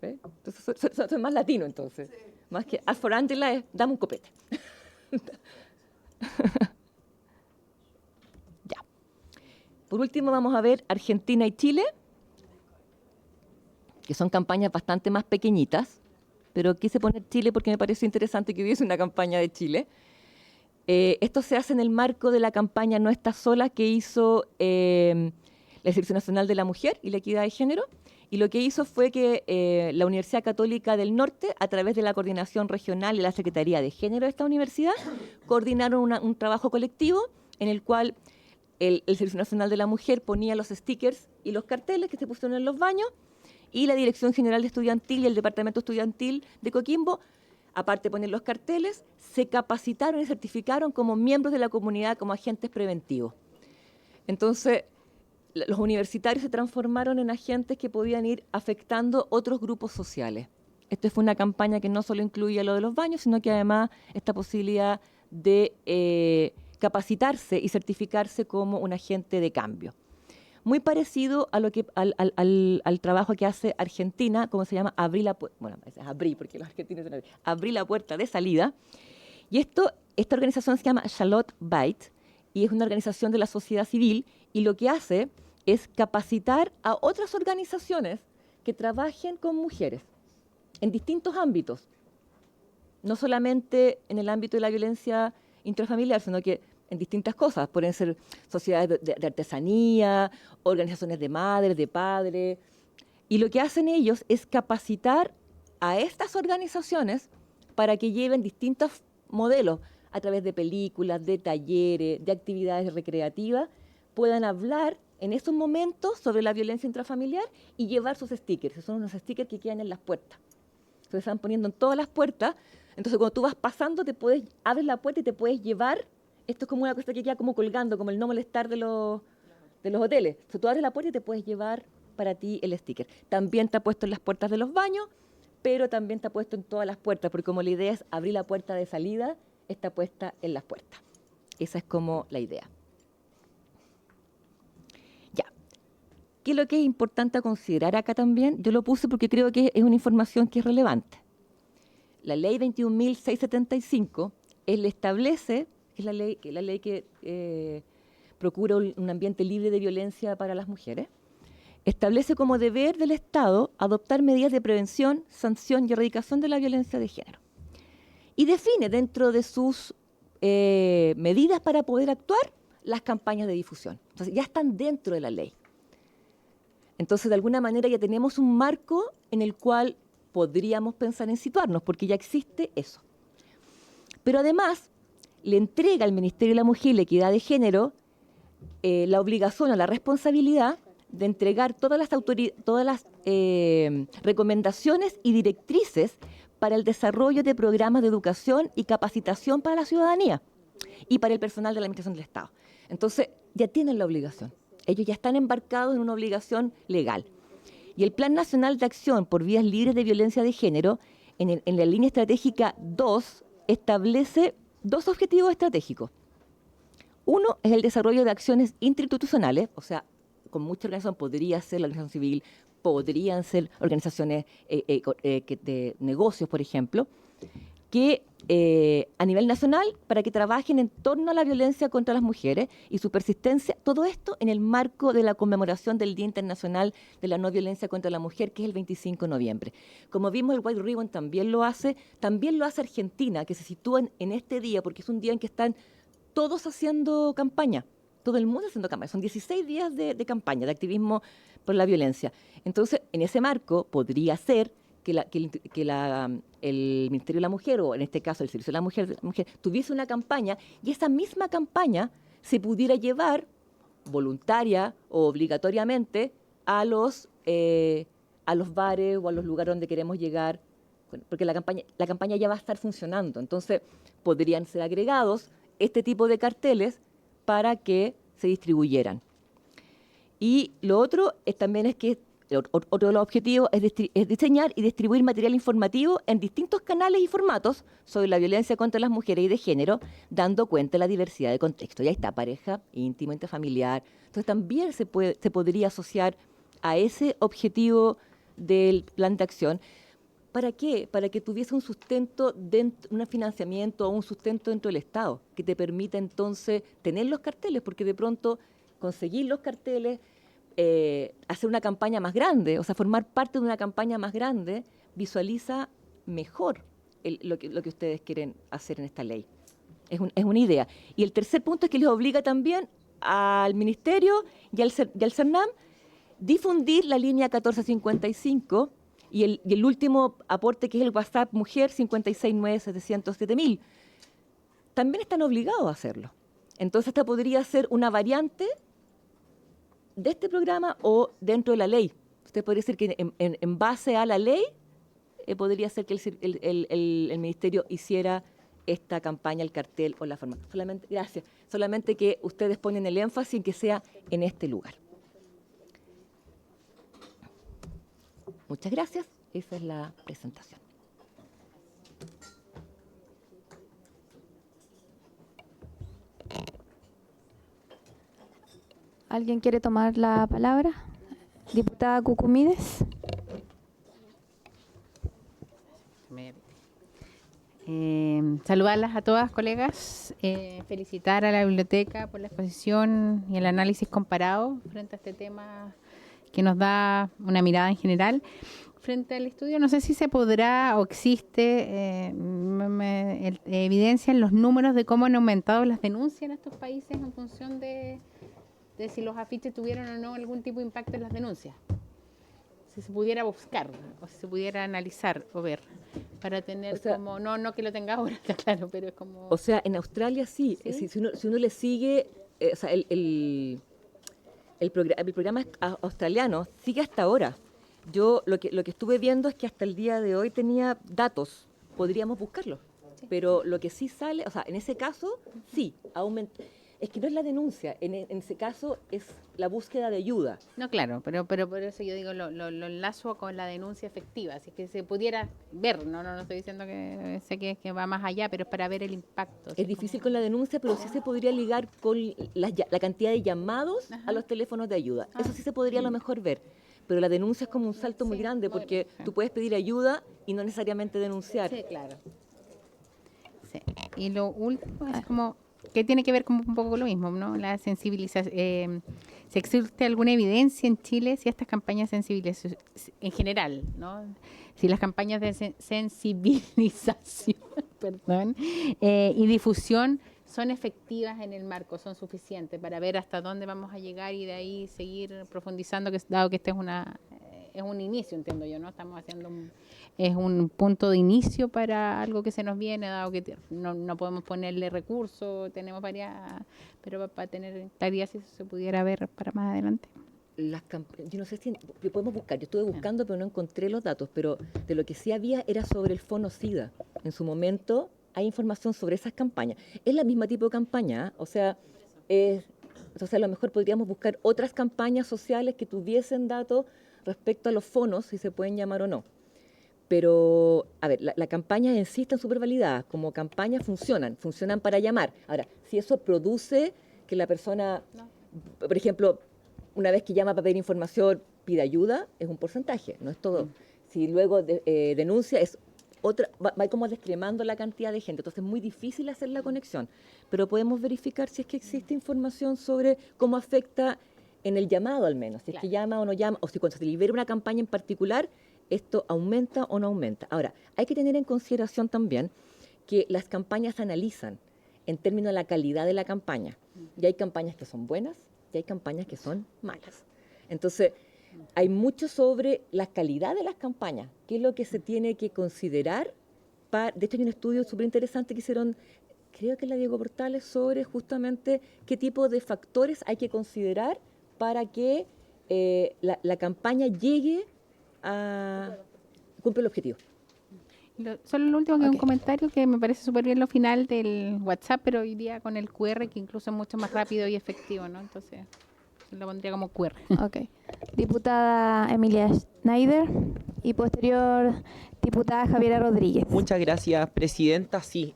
¿Ve? Entonces soy más latino, entonces. Sí. Más que as for Angela es dame un copete. Ya. Por último vamos a ver Argentina y Chile, que son campañas bastante más pequeñitas, pero quise poner Chile porque me pareció interesante que hubiese una campaña de Chile. Esto se hace en el marco de la campaña No Estás Sola que hizo la Dirección Nacional de la Mujer y la Equidad de Género, y lo que hizo fue que la Universidad Católica del Norte, a través de la Coordinación Regional y la Secretaría de Género de esta universidad, coordinaron un trabajo colectivo en el cual el Servicio Nacional de la Mujer ponía los stickers y los carteles que se pusieron en los baños, y la Dirección General de Estudiantil y el Departamento Estudiantil de Coquimbo, aparte de poner los carteles, se capacitaron y certificaron como miembros de la comunidad, como agentes preventivos. Entonces, los universitarios se transformaron en agentes que podían ir afectando otros grupos sociales. Esta fue una campaña que no solo incluía lo de los baños, sino que además esta posibilidad de capacitarse y certificarse como un agente de cambio. Muy parecido a al trabajo que hace Argentina, como se llama Abrí la Puerta, bueno, es Abrí, porque los argentinos son Abrí la Puerta de Salida. Y esta organización se llama Charlotte Bite, y es una organización de la sociedad civil, y lo que hace es capacitar a otras organizaciones que trabajen con mujeres en distintos ámbitos, no solamente en el ámbito de la violencia intrafamiliar, sino que en distintas cosas. Pueden ser sociedades de artesanía, organizaciones de madres, de padres. Y lo que hacen ellos es capacitar a estas organizaciones para que lleven distintos modelos a través de películas, de talleres, de actividades recreativas, puedan hablar en esos momentos sobre la violencia intrafamiliar y llevar sus stickers, que son unos stickers que quedan en las puertas. Se están poniendo en todas las puertas. Entonces, cuando tú vas pasando, abres la puerta y te puedes llevar. Esto es como una cosa que queda como colgando, como el no molestar de los hoteles. Entonces, tú abres la puerta y te puedes llevar para ti el sticker. También está puesto en las puertas de los baños, pero también está puesto en todas las puertas, porque como la idea es abrir la puerta de salida, está puesta en las puertas. Esa es como la idea. Ya. ¿Qué es lo que es importante a considerar acá también? Yo lo puse porque creo que es una información que es relevante. La ley 21.675 establece, es la ley que procura un ambiente libre de violencia para las mujeres, establece como deber del Estado adoptar medidas de prevención, sanción y erradicación de la violencia de género. Y define dentro de sus medidas para poder actuar las campañas de difusión. Entonces ya están dentro de la ley. Entonces de alguna manera ya tenemos un marco en el cual podríamos pensar en situarnos, porque ya existe eso. Pero además le entrega al Ministerio de la Mujer y la Equidad de Género la obligación o la responsabilidad de entregar todas las recomendaciones y directrices para el desarrollo de programas de educación y capacitación para la ciudadanía y para el personal de la Administración del Estado. Entonces, ya tienen la obligación. Ellos ya están embarcados en una obligación legal. Y el Plan Nacional de Acción por Vías Libres de Violencia de Género, en la línea estratégica 2, establece 2 objetivos estratégicos. Uno es el desarrollo de acciones interinstitucionales, o sea, con mucha organización podría ser la organización civil, podrían ser organizaciones de negocios, por ejemplo, que a nivel nacional, para que trabajen en torno a la violencia contra las mujeres y su persistencia, todo esto en el marco de la conmemoración del Día Internacional de la No Violencia contra la Mujer, que es el 25 de noviembre. Como vimos, el White Ribbon también lo hace Argentina, que se sitúa en este día, porque es un día en que están todos haciendo campaña, todo el mundo haciendo campaña. Son 16 días de campaña, de activismo por la violencia. Entonces, en ese marco, podría ser que el Ministerio de la Mujer, o en este caso el Servicio de la Mujer, tuviese una campaña y esa misma campaña se pudiera llevar voluntaria o obligatoriamente a los bares o a los lugares donde queremos llegar, porque la campaña ya va a estar funcionando. Entonces, podrían ser agregados este tipo de carteles para que se distribuyeran. Y lo otro también es que otro de los objetivos es diseñar y distribuir material informativo en distintos canales y formatos sobre la violencia contra las mujeres y de género, dando cuenta de la diversidad de contextos. Y ahí está pareja, íntimo, intrafamiliar. Entonces también se podría asociar a ese objetivo del plan de acción. ¿Para qué? Para que tuviese un sustento, un financiamiento o un sustento dentro del Estado, que te permita entonces tener los carteles, porque de pronto conseguir los carteles, hacer una campaña más grande, o sea, formar parte de una campaña más grande, visualiza mejor lo que ustedes quieren hacer en esta ley. Es una idea. Y el tercer punto es que les obliga también al Ministerio y al CERNAM difundir la línea 1455 y el último aporte, que es el WhatsApp Mujer 569-707.000. También están obligados a hacerlo. Entonces, esta podría ser una variante de este programa o dentro de la ley. Usted podría decir que en base a la ley podría ser que el Ministerio hiciera esta campaña, el cartel o la forma. Solamente que ustedes ponen el énfasis en que sea en este lugar. Muchas gracias. Esa es la presentación. ¿Alguien quiere tomar la palabra? Diputada Cucumides. Saludarlas a todas, colegas, felicitar a la biblioteca por la exposición y el análisis comparado frente a este tema que nos da una mirada en general. Frente al estudio, no sé si se podrá o existe evidencia en los números de cómo han aumentado las denuncias en estos países en función de si los afiches tuvieron o no algún tipo de impacto en las denuncias. Si se pudiera buscar o si se pudiera analizar o ver para tener, o sea, como, no que lo tenga ahora, está claro, pero es como... O sea, en Australia sí. ¿Sí? Si uno le sigue, o sea, el programa australiano sigue hasta ahora. Yo lo que estuve viendo es que hasta el día de hoy tenía datos, podríamos buscarlos, sí. Pero lo que sí sale, o sea, en ese caso, sí, aumenta. Es que no es la denuncia, en ese caso es la búsqueda de ayuda. No, claro, pero por eso yo digo, lo enlazo con la denuncia efectiva, así que se pudiera ver, no estoy diciendo que sé que va más allá, pero es para ver el impacto. Es difícil con la denuncia, pero sí se podría ligar con la cantidad de llamados, ajá, a los teléfonos de ayuda. Eso sí se podría a lo mejor ver, pero la denuncia es como un salto muy grande, porque tú puedes pedir ayuda y no necesariamente denunciar. Sí, claro. Sí. Y lo último es como... que tiene que ver como un poco con lo mismo, ¿no? La sensibilización. Si existe alguna evidencia en Chile, si estas campañas sensibilización, en general, ¿no? Si las campañas de sensibilización, perdón, y difusión son efectivas en el marco, son suficientes para ver hasta dónde vamos a llegar y de ahí seguir profundizando, dado que este es un inicio, entiendo yo, ¿no? Estamos haciendo es un punto de inicio para algo que se nos viene, dado que no podemos ponerle recursos, tenemos varias, pero para tener claridad si eso se pudiera ver para más adelante. yo no sé si podemos buscar, yo estuve buscando pero no encontré los datos, pero de lo que sí había era sobre el Fono-Sida. En su momento hay información sobre esas campañas. Es la misma tipo de campaña, o sea, entonces a lo mejor podríamos buscar otras campañas sociales que tuviesen datos respecto a los fonos, si se pueden llamar o no. Pero, a ver, la campaña en sí están súper validadas, como campañas funcionan para llamar. Ahora, si eso produce que la persona, por ejemplo, una vez que llama para pedir información, pide ayuda, es un porcentaje, no es todo. Si luego denuncia, es otra, va como descremando la cantidad de gente, entonces es muy difícil hacer la conexión. Pero podemos verificar si es que existe información sobre cómo afecta en el llamado al menos, si es que llama o no llama, o si cuando se libera una campaña en particular, esto aumenta o no aumenta. Ahora, hay que tener en consideración también que las campañas se analizan en términos de la calidad de la campaña. Y hay campañas que son buenas y hay campañas que son malas. Entonces, hay mucho sobre la calidad de las campañas, qué es lo que se tiene que considerar. De hecho, hay un estudio súper interesante que hicieron, creo que es la Diego Portales, sobre justamente qué tipo de factores hay que considerar para que la campaña llegue a cumplir el objetivo. Solo lo último, que es un Ok. comentario que me parece súper bien lo final del WhatsApp, pero hoy día con el QR, que incluso es mucho más rápido y efectivo, ¿no? Entonces, lo pondría como QR. Ok. Diputada Emilia Schneider y posterior diputada Javiera Rodríguez. Muchas gracias, presidenta. Sí,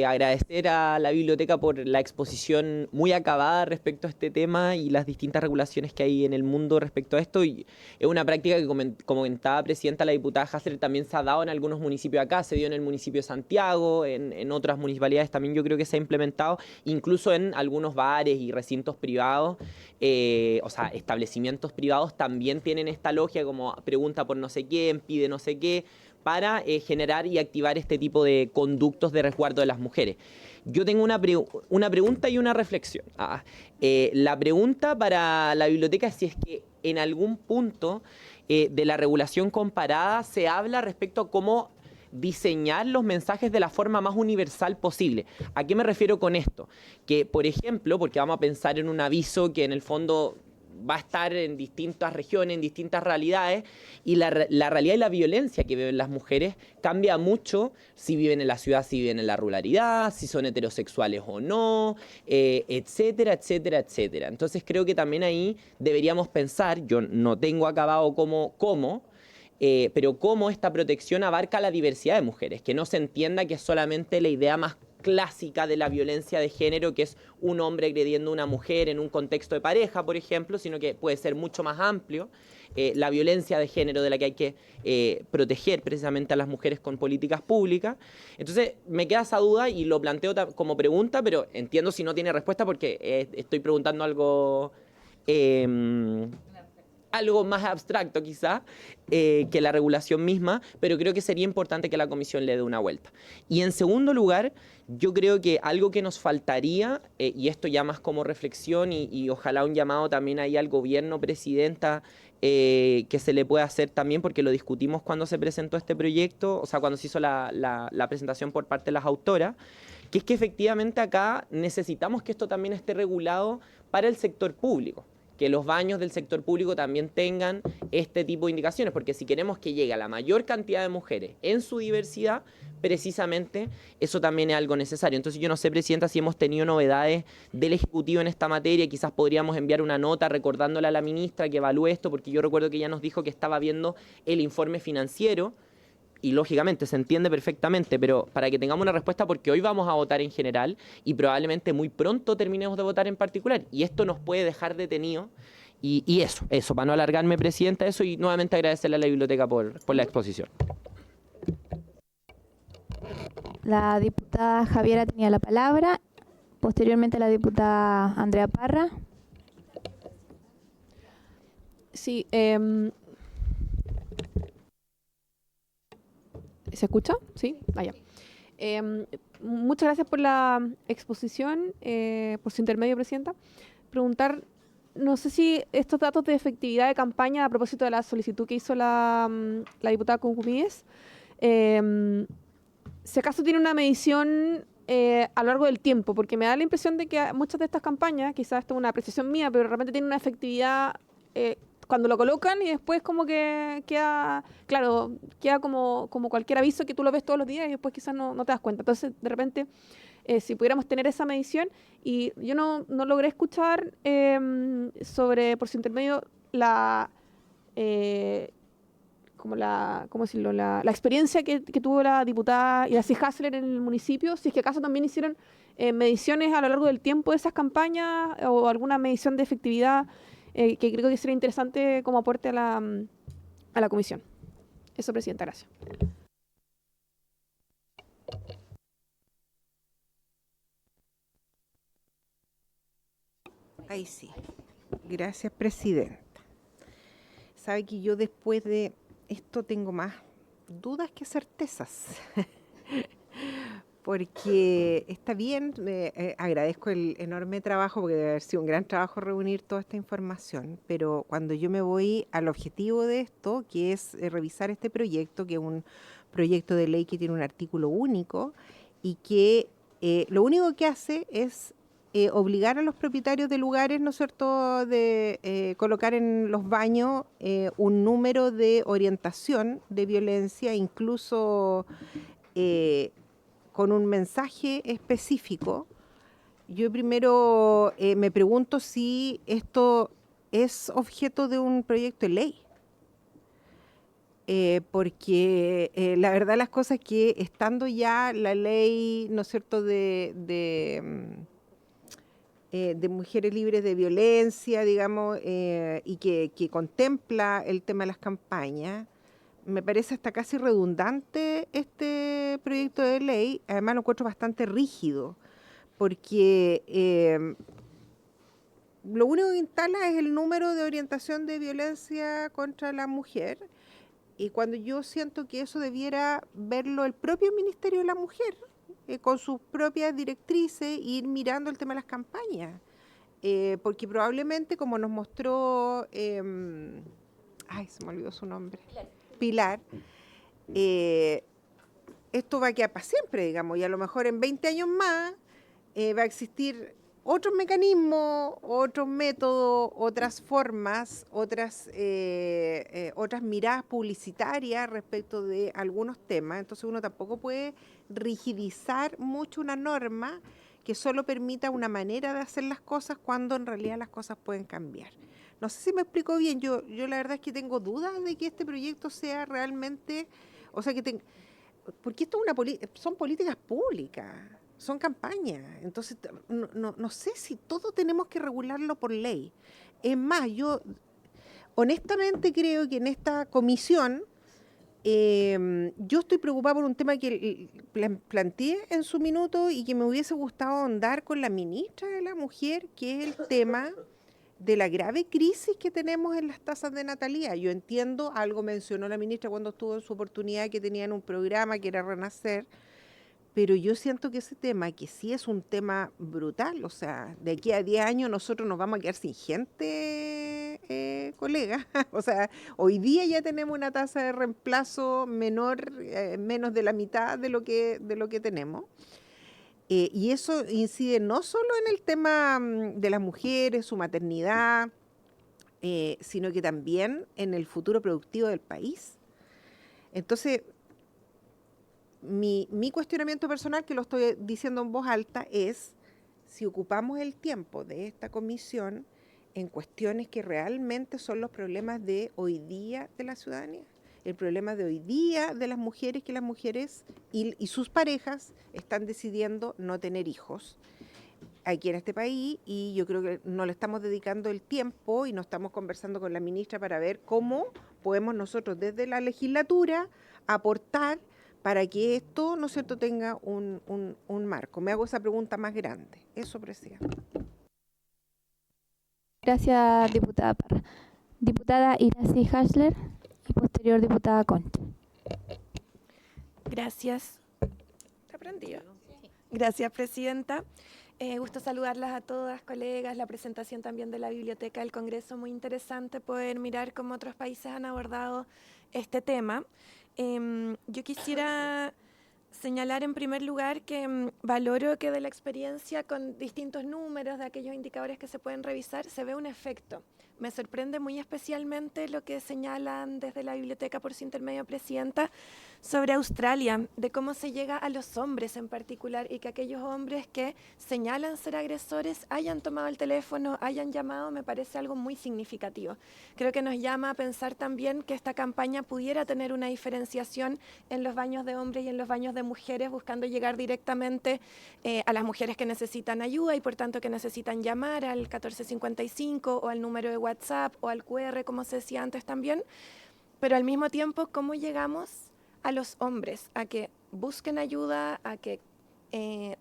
agradecer a la biblioteca por la exposición muy acabada respecto a este tema y las distintas regulaciones que hay en el mundo respecto a esto. Y es una práctica que, como comentaba presidenta, la diputada Hasler, también se ha dado en algunos municipios acá, se dio en el municipio de Santiago, en otras municipalidades también yo creo que se ha implementado, incluso en algunos bares y recintos privados, o sea, establecimientos privados también tienen esta logia como pregunta por no sé quién, pide no sé qué, para generar y activar este tipo de conductos de resguardo de las mujeres. Yo tengo una pregunta y una reflexión. La pregunta para la biblioteca es si es que en algún punto de la regulación comparada se habla respecto a cómo diseñar los mensajes de la forma más universal posible. ¿A qué me refiero con esto? Que, por ejemplo, porque vamos a pensar en un aviso que en el fondo va a estar en distintas regiones, en distintas realidades, y la realidad y la violencia que viven las mujeres cambia mucho si viven en la ciudad, si viven en la ruralidad, si son heterosexuales o no, etcétera, etcétera, etcétera. Entonces creo que también ahí deberíamos pensar, yo no tengo acabado pero cómo esta protección abarca la diversidad de mujeres, que no se entienda que es solamente la idea más clásica de la violencia de género, que es un hombre agrediendo a una mujer en un contexto de pareja, por ejemplo, sino que puede ser mucho más amplio la violencia de género de la que hay que proteger precisamente a las mujeres con políticas públicas. Entonces, me queda esa duda y lo planteo como pregunta, pero entiendo si no tiene respuesta porque estoy preguntando algo más abstracto quizá que la regulación misma, pero creo que sería importante que la comisión le dé una vuelta. Y en segundo lugar, yo creo que algo que nos faltaría, y esto ya más como reflexión y ojalá un llamado también ahí al gobierno, presidenta, que se le pueda hacer también, porque lo discutimos cuando se presentó este proyecto, o sea, cuando se hizo la presentación por parte de las autoras, que es que efectivamente acá necesitamos que esto también esté regulado para el sector público, que los baños del sector público también tengan este tipo de indicaciones, porque si queremos que llegue a la mayor cantidad de mujeres en su diversidad, precisamente eso también es algo necesario. Entonces yo no sé, presidenta, si hemos tenido novedades del Ejecutivo en esta materia, quizás podríamos enviar una nota recordándole a la ministra que evalúe esto, porque yo recuerdo que ella nos dijo que estaba viendo el informe financiero, y lógicamente se entiende perfectamente, pero para que tengamos una respuesta, porque hoy vamos a votar en general y probablemente muy pronto terminemos de votar en particular, y esto nos puede dejar detenidos. Y eso, para no alargarme, presidenta, eso, y nuevamente agradecerle a la biblioteca por la exposición. La diputada Javiera tenía la palabra, posteriormente la diputada Andrea Parra. Sí, ¿se escucha? Sí, vaya. Muchas gracias por la exposición, por su intermedio, presidenta. Preguntar, no sé si estos datos de efectividad de campaña a propósito de la solicitud que hizo la diputada Cuncumies, si acaso tiene una medición a lo largo del tiempo, porque me da la impresión de que muchas de estas campañas, quizás esto es una apreciación mía, pero realmente tienen una efectividad cuando lo colocan y después como que queda, claro, queda como cualquier aviso que tú lo ves todos los días y después quizás no te das cuenta. Entonces, de repente, si pudiéramos tener esa medición, y yo no logré escuchar sobre, por su intermedio, ¿cómo decirlo? La experiencia que tuvo la diputada Iracy Hasler en el municipio, si es que acaso también hicieron mediciones a lo largo del tiempo de esas campañas o alguna medición de efectividad, que creo que sería interesante como aporte a la comisión. Eso, Presidenta, gracias. Ahí sí. Gracias, Presidenta. Sabe que yo después de esto tengo más dudas que certezas. Porque está bien, agradezco el enorme trabajo, porque debe haber sido un gran trabajo reunir toda esta información, pero cuando yo me voy al objetivo de esto, que es revisar este proyecto, que es un proyecto de ley que tiene un artículo único y que lo único que hace es obligar a los propietarios de lugares, ¿no es cierto?, de colocar en los baños un número de orientación de violencia, incluso con un mensaje específico. Yo primero me pregunto si esto es objeto de un proyecto de ley. Porque la verdad las cosas es que estando ya la ley, ¿no es cierto?, de mujeres libres de violencia, digamos, y que contempla el tema de las campañas, me parece hasta casi redundante este proyecto de ley. Además lo encuentro bastante rígido, porque lo único que instala es el número de orientación de violencia contra la mujer, y cuando yo siento que eso debiera verlo el propio Ministerio de la Mujer, con sus propias directrices, ir mirando el tema de las campañas, porque probablemente, como nos mostró, se me olvidó su nombre, Pilar, esto va a quedar para siempre, digamos, y a lo mejor en 20 años más va a existir otros mecanismos, otros métodos, otras formas, otras miradas publicitarias respecto de algunos temas. Entonces uno tampoco puede rigidizar mucho una norma que solo permita una manera de hacer las cosas cuando en realidad las cosas pueden cambiar. No sé si me explico bien, yo la verdad es que tengo dudas de que este proyecto sea realmente, o sea, porque esto son políticas públicas, son campañas, entonces no sé si todo tenemos que regularlo por ley. Es más, yo honestamente creo que en esta comisión yo estoy preocupada por un tema que planteé en su minuto y que me hubiese gustado ahondar con la ministra de la Mujer, que es el tema de la grave crisis que tenemos en las tasas de natalidad. Yo entiendo, algo mencionó la ministra cuando estuvo en su oportunidad, que tenían un programa que era Renacer, pero yo siento que ese tema, que sí es un tema brutal, o sea, de aquí a 10 años nosotros nos vamos a quedar sin gente, colega. O sea, hoy día ya tenemos una tasa de reemplazo menor, menos de la mitad de lo que tenemos. Y eso incide no solo en el tema de las mujeres, su maternidad, sino que también en el futuro productivo del país. Entonces, mi cuestionamiento personal, que lo estoy diciendo en voz alta, es si ocupamos el tiempo de esta comisión en cuestiones que realmente son los problemas de hoy día de la ciudadanía. El problema de hoy día de las mujeres, que las mujeres y sus parejas están decidiendo no tener hijos aquí en este país, y yo creo que no le estamos dedicando el tiempo y no estamos conversando con la ministra para ver cómo podemos nosotros desde la legislatura aportar para que esto, ¿no es cierto?, tenga un marco. Me hago esa pregunta más grande. Eso, Presidenta. Gracias, diputada Parra. Diputada Iracy Hasler y posterior diputada Concha. Gracias. ¿Está prendido? Gracias, Presidenta. Gusto saludarlas a todas, colegas. La presentación también de la Biblioteca del Congreso, muy interesante poder mirar cómo otros países han abordado este tema. Yo quisiera señalar en primer lugar que valoro que de la experiencia con distintos números, de aquellos indicadores que se pueden revisar, se ve un efecto. Me sorprende muy especialmente lo que señalan desde la biblioteca por su intermedio, presidenta, sobre Australia, de cómo se llega a los hombres en particular y que aquellos hombres que señalan ser agresores hayan tomado el teléfono, hayan llamado, me parece algo muy significativo. Creo que nos llama a pensar también que esta campaña pudiera tener una diferenciación en los baños de hombres y en los baños de mujeres, buscando llegar directamente a las mujeres que necesitan ayuda y por tanto que necesitan llamar al 1455 o al número de WhatsApp o al QR, como se decía antes también, pero al mismo tiempo, ¿cómo llegamos a los hombres a que busquen ayuda, a que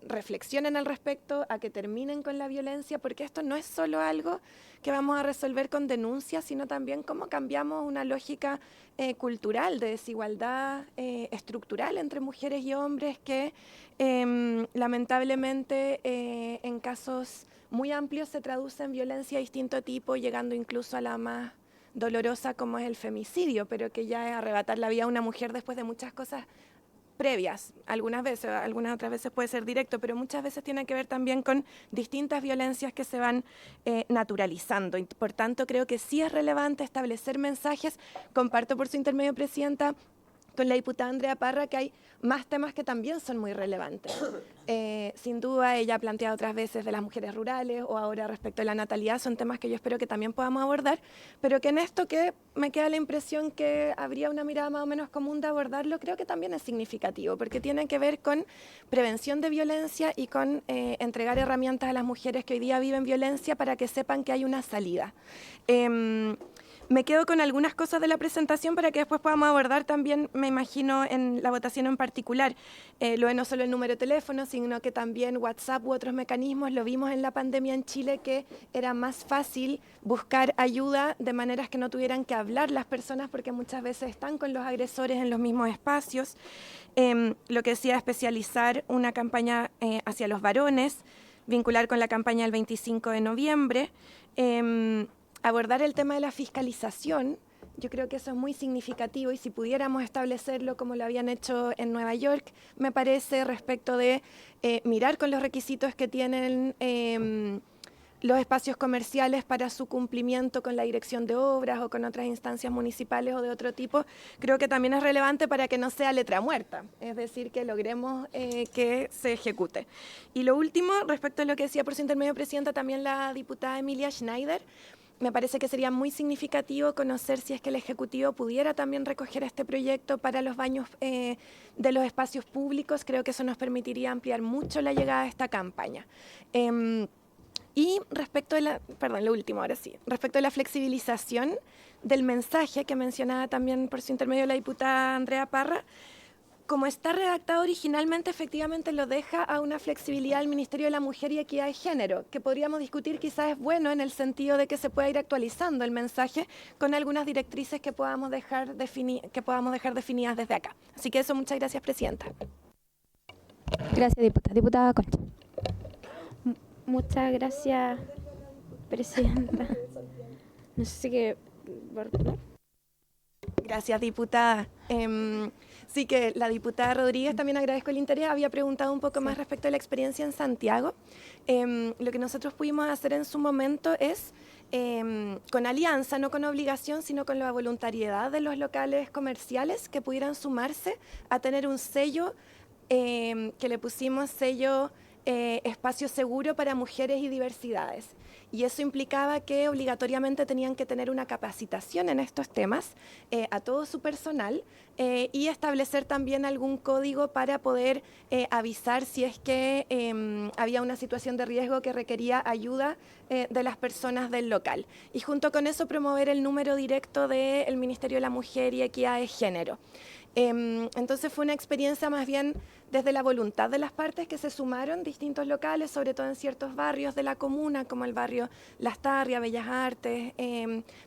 reflexionen al respecto, a que terminen con la violencia? Porque esto no es solo algo que vamos a resolver con denuncias, sino también cómo cambiamos una lógica cultural de desigualdad estructural entre mujeres y hombres que lamentablemente en casos muy amplios se traduce en violencia de distinto tipo, llegando incluso a la más dolorosa como es el femicidio, pero que ya es arrebatar la vida a una mujer después de muchas cosas previas. Algunas otras veces puede ser directo, pero muchas veces tiene que ver también con distintas violencias que se van naturalizando. Y por tanto, creo que sí es relevante establecer mensajes. Comparto por su intermedio, presidenta, con la diputada Andrea Parra, que hay más temas que también son muy relevantes. Sin duda, ella ha planteado otras veces de las mujeres rurales o ahora respecto a la natalidad, son temas que yo espero que también podamos abordar, pero que en esto que me queda la impresión que habría una mirada más o menos común de abordarlo, creo que también es significativo, porque tiene que ver con prevención de violencia y con entregar herramientas a las mujeres que hoy día viven violencia para que sepan que hay una salida. Me quedo con algunas cosas de la presentación para que después podamos abordar también, me imagino, en la votación en particular. Lo de no solo el número de teléfono, sino que también WhatsApp u otros mecanismos. Lo vimos en la pandemia en Chile, que era más fácil buscar ayuda de maneras que no tuvieran que hablar las personas, porque muchas veces están con los agresores en los mismos espacios. Lo que decía, especializar una campaña hacia los varones, vincular con la campaña del 25 de noviembre. Abordar el tema de la fiscalización, yo creo que eso es muy significativo y si pudiéramos establecerlo como lo habían hecho en Nueva York, me parece, respecto de mirar con los requisitos que tienen los espacios comerciales para su cumplimiento con la dirección de obras o con otras instancias municipales o de otro tipo, creo que también es relevante para que no sea letra muerta, es decir, que logremos que se ejecute. Y lo último, respecto a lo que decía por su intermedio, presidenta, también la diputada Emilia Schneider, me parece que sería muy significativo conocer si es que el Ejecutivo pudiera también recoger este proyecto para los baños de los espacios públicos. Creo que eso nos permitiría ampliar mucho la llegada a esta campaña. Y respecto de lo último ahora sí, respecto de la flexibilización del mensaje que mencionaba también por su intermedio la diputada Andrea Parra, como está redactado originalmente, efectivamente lo deja a una flexibilidad al Ministerio de la Mujer y Equidad de Género, que podríamos discutir quizás es bueno en el sentido de que se pueda ir actualizando el mensaje con algunas directrices que podamos dejar definidas desde acá. Así que eso, muchas gracias, presidenta. Gracias, diputada. Diputada Concha. Muchas gracias, presidenta. No sé si que... ¿no? Gracias, diputada. Sí, que la diputada Rodríguez, también agradezco el interés, había preguntado un poco más respecto a la experiencia en Santiago. Lo que nosotros pudimos hacer en su momento es, con alianza, no con obligación, sino con la voluntariedad de los locales comerciales que pudieran sumarse a tener un sello, que le pusimos sello espacio seguro para mujeres y diversidades. Y eso implicaba que obligatoriamente tenían que tener una capacitación en estos temas a todo su personal y establecer también algún código para poder avisar si es que había una situación de riesgo que requería ayuda de las personas del local. Y junto con eso promover el número directo del Ministerio de la Mujer y Equidad de Género. Entonces fue una experiencia más bien desde la voluntad de las partes que se sumaron distintos locales, sobre todo en ciertos barrios de la comuna, como el barrio Las Tarrias, Bellas Artes,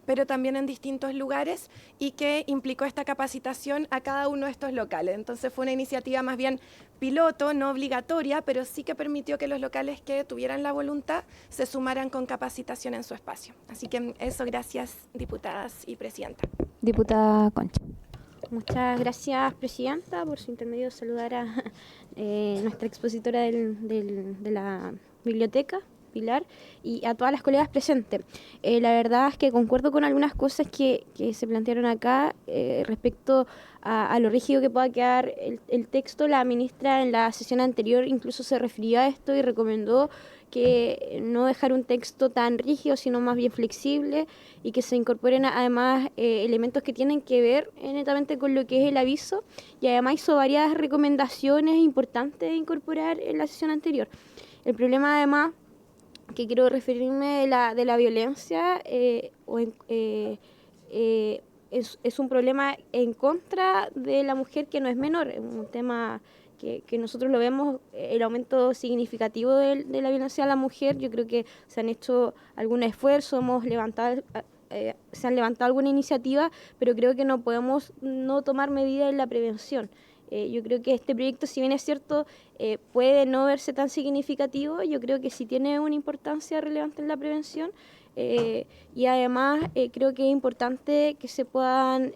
pero también en distintos lugares, y que implicó esta capacitación a cada uno de estos locales. Entonces fue una iniciativa más bien piloto, no obligatoria, pero sí que permitió que los locales que tuvieran la voluntad se sumaran con capacitación en su espacio. Así que eso, gracias, diputadas y presidenta. Diputada Concha. Muchas gracias, Presidenta. Por su intermedio, saludar a nuestra expositora de la biblioteca, Pilar, y a todas las colegas presentes. La verdad es que concuerdo con algunas cosas que se plantearon acá respecto a lo rígido que pueda quedar el texto. La ministra en la sesión anterior incluso se refirió a esto y recomendó que no dejar un texto tan rígido, sino más bien flexible, y que se incorporen además elementos que tienen que ver netamente con lo que es el aviso, y además hizo varias recomendaciones importantes de incorporar en la sesión anterior. El problema además que quiero referirme de la violencia es un problema en contra de la mujer que no es menor, es un tema que nosotros lo vemos, el aumento significativo de la violencia a la mujer. Yo creo que se han hecho algunos esfuerzos, se han levantado alguna iniciativa, pero creo que no podemos no tomar medidas en la prevención. Yo creo que este proyecto, si bien es cierto, puede no verse tan significativo, yo creo que sí tiene una importancia relevante en la prevención, y además creo que es importante que se puedan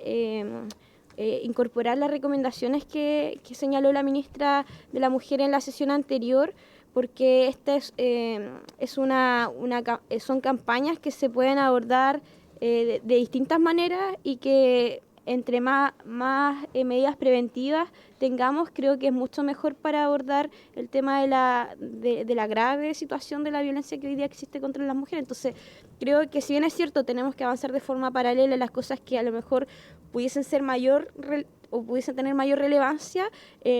incorporar las recomendaciones que señaló la ministra de la Mujer en la sesión anterior, porque esta son campañas que se pueden abordar de distintas maneras, y que entre más medidas preventivas tengamos, creo que es mucho mejor para abordar el tema de la grave situación de la violencia que hoy día existe contra las mujeres. Entonces, creo que si bien es cierto, tenemos que avanzar de forma paralela las cosas que a lo mejor pudiesen ser pudiesen tener mayor relevancia,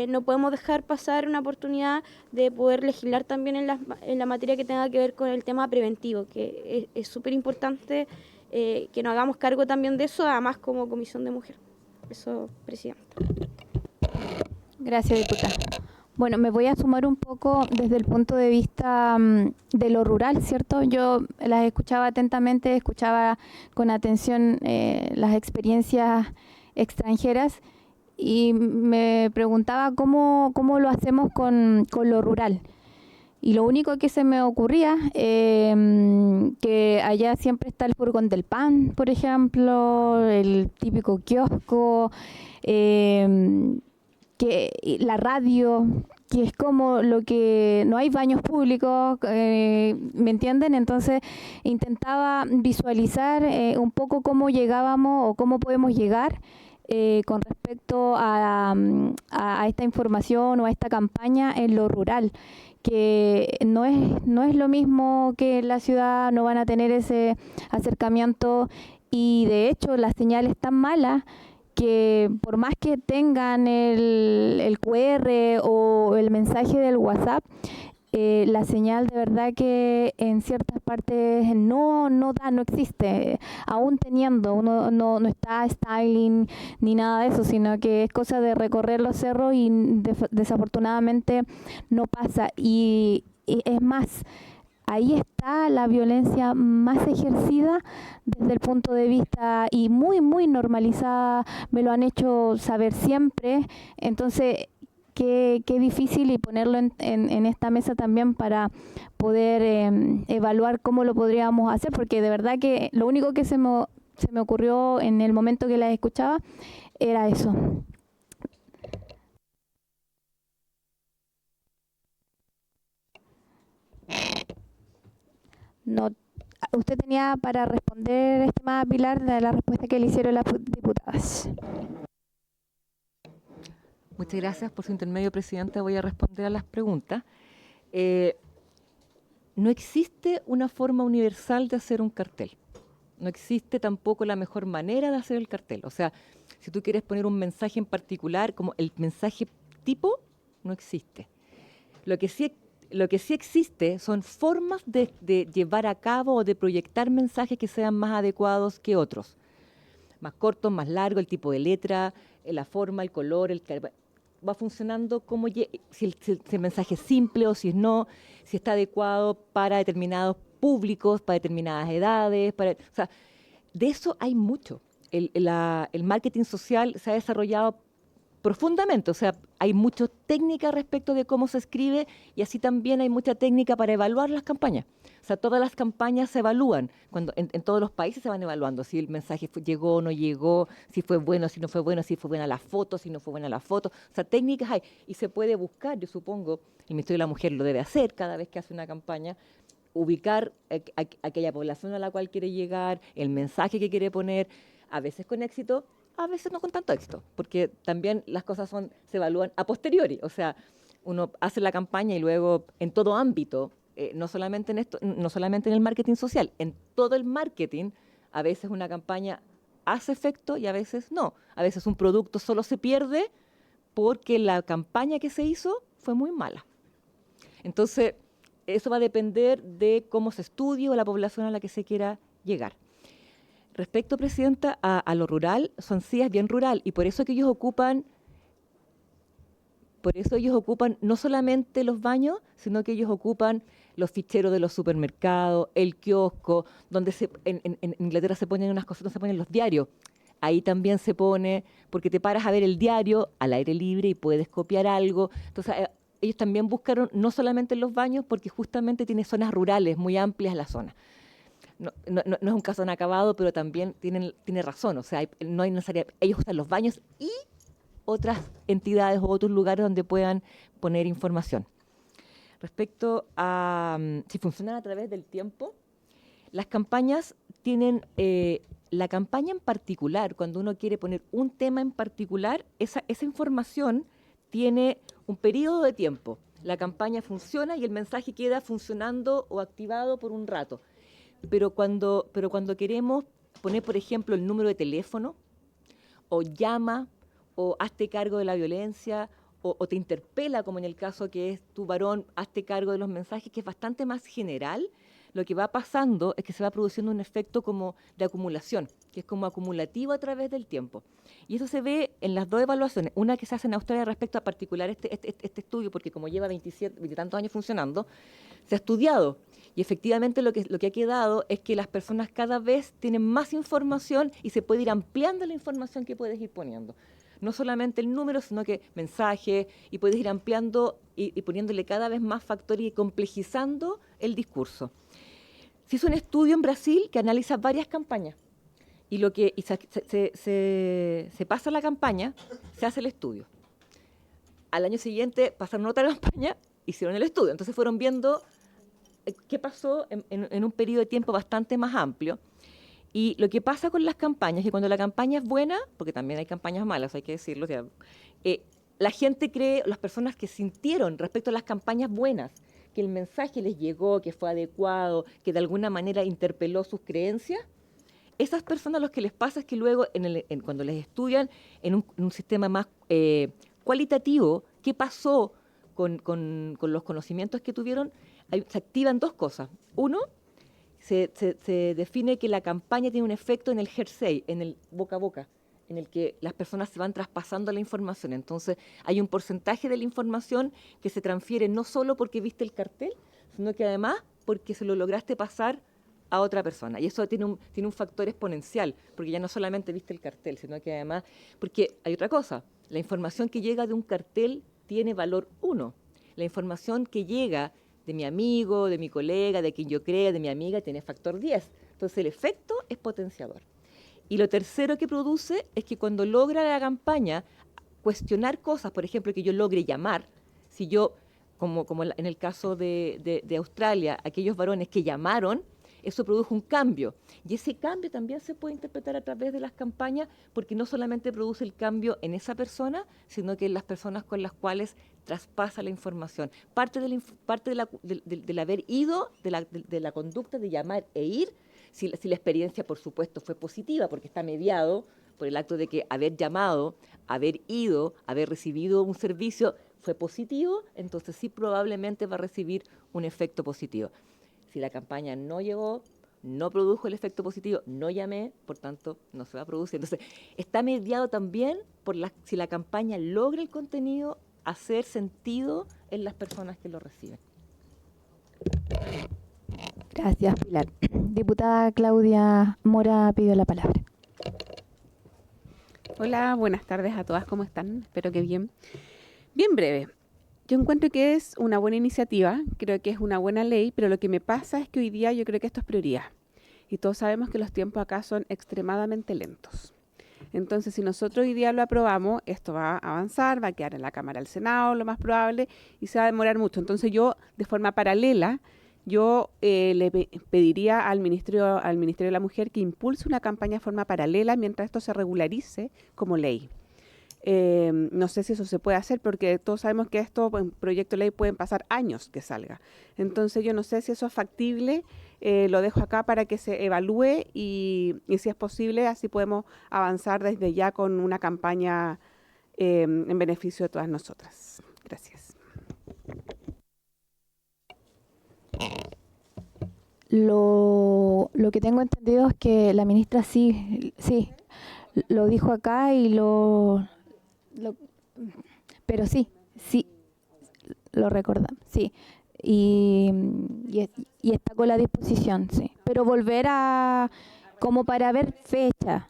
no podemos dejar pasar una oportunidad de poder legislar también en la materia que tenga que ver con el tema preventivo, que es súper importante que nos hagamos cargo también de eso, además como Comisión de Mujer. Eso, Presidenta. Gracias, diputada. Bueno, me voy a sumar un poco desde el punto de vista de lo rural, ¿cierto? Yo las escuchaba atentamente, escuchaba con atención las experiencias extranjeras y me preguntaba cómo lo hacemos con lo rural. Y lo único que se me ocurría, que allá siempre está el furgón del pan, por ejemplo, el típico kiosco, la radio, que es como lo que no hay baños públicos, ¿me entienden? Entonces intentaba visualizar un poco cómo llegábamos o cómo podemos llegar con respecto a esta información o a esta campaña en lo rural, que no es lo mismo que en la ciudad, no van a tener ese acercamiento, y de hecho la señal es tan mala que por más que tengan el QR o el mensaje del WhatsApp, la señal de verdad que en ciertas partes no existe, aún teniendo, uno no está styling ni nada de eso, sino que es cosa de recorrer los cerros y desafortunadamente no pasa. Y es más, ahí está la violencia más ejercida desde el punto de vista y muy normalizada, me lo han hecho saber siempre. Entonces, qué difícil, y ponerlo en esta mesa también para poder evaluar cómo lo podríamos hacer, porque de verdad que lo único que se me ocurrió en el momento que las escuchaba era eso. No, usted tenía para responder, estimada Pilar, de la respuesta que le hicieron las diputadas. Muchas gracias por su intermedio, Presidenta. Voy a responder a las preguntas. No existe una forma universal de hacer un cartel. No existe tampoco la mejor manera de hacer el cartel. O sea, si tú quieres poner un mensaje en particular, como el mensaje tipo, no existe. Lo que sí existe son formas de llevar a cabo o de proyectar mensajes que sean más adecuados que otros. Más cortos, más largos, el tipo de letra, la forma, el color, va funcionando como si el mensaje es simple o si no, si está adecuado para determinados públicos, para determinadas edades. O sea, de eso hay mucho. El marketing social se ha desarrollado profundamente, o sea, hay mucha técnica respecto de cómo se escribe y así también hay mucha técnica para evaluar las campañas. O sea, todas las campañas se evalúan, cuando en todos los países se van evaluando si el mensaje llegó o no llegó, si fue bueno, si no fue bueno, si fue buena la foto, si no fue buena la foto. O sea, técnicas hay y se puede buscar, yo supongo, el Ministerio de la Mujer lo debe hacer cada vez que hace una campaña, ubicar aquella población a la cual quiere llegar, el mensaje que quiere poner, a veces con éxito, a veces no con tanto éxito, porque también las cosas se evalúan a posteriori, o sea, uno hace la campaña y luego en todo ámbito, no solamente en el marketing social, en todo el marketing, a veces una campaña hace efecto y a veces no. A veces un producto solo se pierde porque la campaña que se hizo fue muy mala. Entonces, eso va a depender de cómo se estudie o la población a la que se quiera llegar. Respecto, Presidenta, a lo rural, Sonsía es bien rural y por eso que ellos ocupan no solamente los baños, sino que ellos ocupan los ficheros de los supermercados, el kiosco, donde en Inglaterra se ponen unas cosas, no se ponen los diarios. Ahí también se pone, porque te paras a ver el diario al aire libre y puedes copiar algo. Entonces, ellos también buscaron no solamente en los baños, porque justamente tiene zonas rurales muy amplias la zona. No es un caso inacabado, pero también tiene razón. O sea, no hay necesaria, ellos usan los baños y otras entidades o otros lugares donde puedan poner información. Respecto a si funcionan a través del tiempo, las campañas tienen, la campaña en particular, cuando uno quiere poner un tema en particular, esa información tiene un periodo de tiempo. La campaña funciona y el mensaje queda funcionando o activado por un rato. Pero cuando queremos poner, por ejemplo, el número de teléfono, o llama, o hazte cargo de la violencia, o te interpela, como en el caso que es tu varón, hazte cargo de los mensajes, que es bastante más general, lo que va pasando es que se va produciendo un efecto como de acumulación, que es como acumulativo a través del tiempo. Y eso se ve en las dos evaluaciones, una que se hace en Australia respecto a particular este estudio, porque como lleva 27 y tantos años funcionando, se ha estudiado. Y efectivamente lo que ha quedado es que las personas cada vez tienen más información y se puede ir ampliando la información que puedes ir poniendo. No solamente el número, sino que mensajes, y puedes ir ampliando y poniéndole cada vez más factores y complejizando el discurso. Se hizo un estudio en Brasil que analiza varias campañas. Y se pasa la campaña, se hace el estudio. Al año siguiente pasaron otra campaña, hicieron el estudio. Entonces fueron viendo qué pasó en un periodo de tiempo bastante más amplio. Y lo que pasa con las campañas es que cuando la campaña es buena, porque también hay campañas malas, hay que decirlo, o sea, la gente cree, las personas que sintieron respecto a las campañas buenas, que el mensaje les llegó, que fue adecuado, que de alguna manera interpeló sus creencias, esas personas lo que les pasa es que luego, cuando les estudian en un sistema más cualitativo, qué pasó con los conocimientos que tuvieron, se activan dos cosas. Uno, se define que la campaña tiene un efecto en el hearsay, en el boca a boca, en el que las personas se van traspasando la información. Entonces, hay un porcentaje de la información que se transfiere no solo porque viste el cartel, sino que además porque se lo lograste pasar a otra persona. Y eso tiene un factor exponencial, porque ya no solamente viste el cartel, sino que además, porque hay otra cosa, la información que llega de un cartel tiene valor 1. La información que llega de mi amigo, de mi colega, de quien yo crea, de mi amiga, tiene factor 10. Entonces el efecto es potenciador. Y lo tercero que produce es que cuando logra la campaña cuestionar cosas, por ejemplo, que yo logre llamar, si yo, como en el caso de Australia, aquellos varones que llamaron, eso produjo un cambio. Y ese cambio también se puede interpretar a través de las campañas, porque no solamente produce el cambio en esa persona, sino que en las personas con las cuales traspasa la información. Parte del haber ido, de la conducta de llamar e ir, si la experiencia, por supuesto, fue positiva, porque está mediado por el acto de que haber llamado, haber ido, haber recibido un servicio fue positivo, entonces sí probablemente va a recibir un efecto positivo. Si la campaña no llegó, no produjo el efecto positivo, no llamé, por tanto, no se va a producir. Entonces, está mediado también por si la campaña logra el contenido hacer sentido en las personas que lo reciben. Gracias, Pilar. Diputada Claudia Mora pidió la palabra. Hola, buenas tardes a todas, ¿cómo están? Espero que bien. Bien breve. Yo encuentro que es una buena iniciativa, creo que es una buena ley, pero lo que me pasa es que hoy día yo creo que esto es prioridad. Y todos sabemos que los tiempos acá son extremadamente lentos. Entonces, si nosotros hoy día lo aprobamos, esto va a avanzar, va a quedar en la Cámara del Senado, lo más probable, y se va a demorar mucho. Entonces, yo, de forma paralela, pediría al Ministerio de la Mujer que impulse una campaña de forma paralela mientras esto se regularice como ley. No sé si eso se puede hacer porque todos sabemos que esto, en proyecto de ley, pueden pasar años que salga. Entonces, yo no sé si eso es factible. Lo dejo acá para que se evalúe y si es posible, así podemos avanzar desde ya con una campaña en beneficio de todas nosotras. Gracias. Lo que tengo entendido es que la ministra sí lo dijo acá y pero sí, lo recordamos, sí. Y está con la disposición, sí. Pero volver como para ver fecha,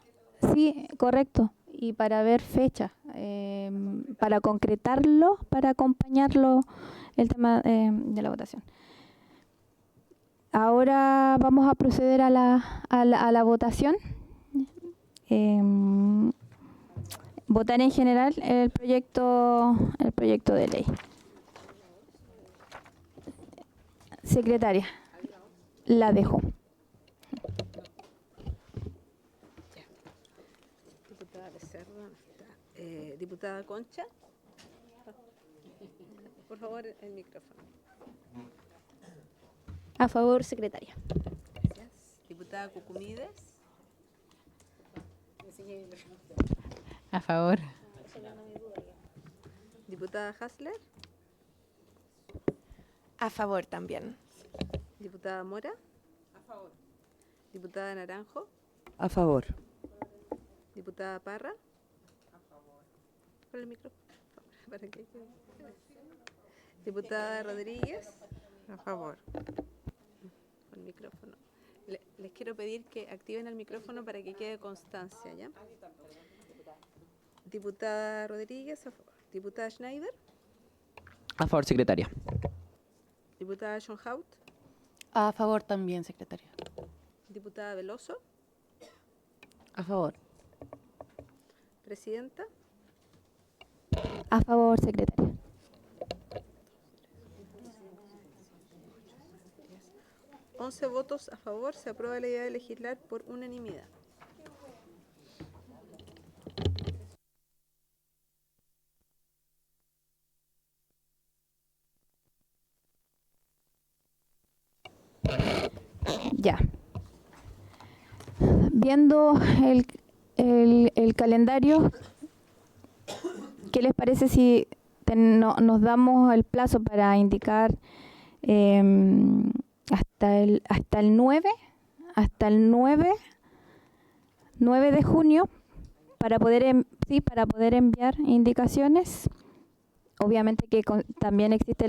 sí, correcto. Y para ver fecha, para concretarlo, para acompañarlo el tema de la votación. Ahora vamos a proceder a la votación. Votar en general el proyecto de ley. Secretaria, la dejo. Diputada Becerra, ¿dónde está? Diputada Concha. Por favor, el micrófono. A favor, secretaria. Gracias. Diputada Cucumides. A favor. Diputada Hasler. A favor también. Diputada Mora. A favor. Diputada Naranjo. A favor. Diputada Parra. A favor. Por el micrófono. Para que... Diputada Rodríguez. A favor. Con el micrófono. Les quiero pedir que activen el micrófono para que quede constancia, ¿ya? Diputada Rodríguez, a favor. Diputada Schneider. A favor, secretaria. Diputada Schonhaut. A favor también, secretaria. Diputada Veloso. A favor. Presidenta. A favor, secretaria. Once votos a favor. Se aprueba la idea de legislar por unanimidad. Ya. Viendo el calendario, ¿qué les parece si nos damos el plazo para indicar hasta el 9 de junio para poder enviar indicaciones? Obviamente que también existe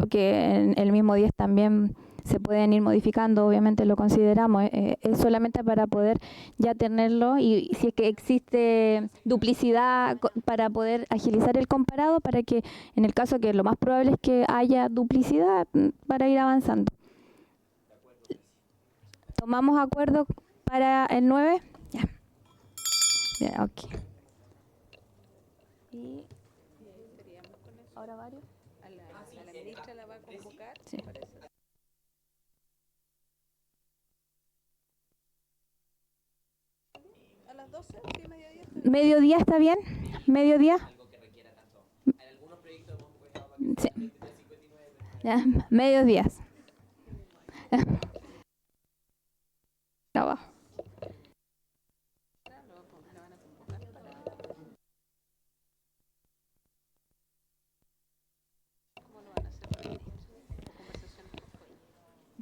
que en el mismo día también se pueden ir modificando, obviamente lo consideramos, es solamente para poder ya tenerlo y si es que existe duplicidad para poder agilizar el comparado, para que en el caso que lo más probable es que haya duplicidad para ir avanzando. ¿Tomamos acuerdo para el 9? Ya. Ya, ok. Y ahora varios. A la ministra la va a convocar. Sí. Parece. A las 12, sí, mediodía. ¿Mediodía está bien? ¿Mediodía? Sí. Ya, mediodías. Abajo.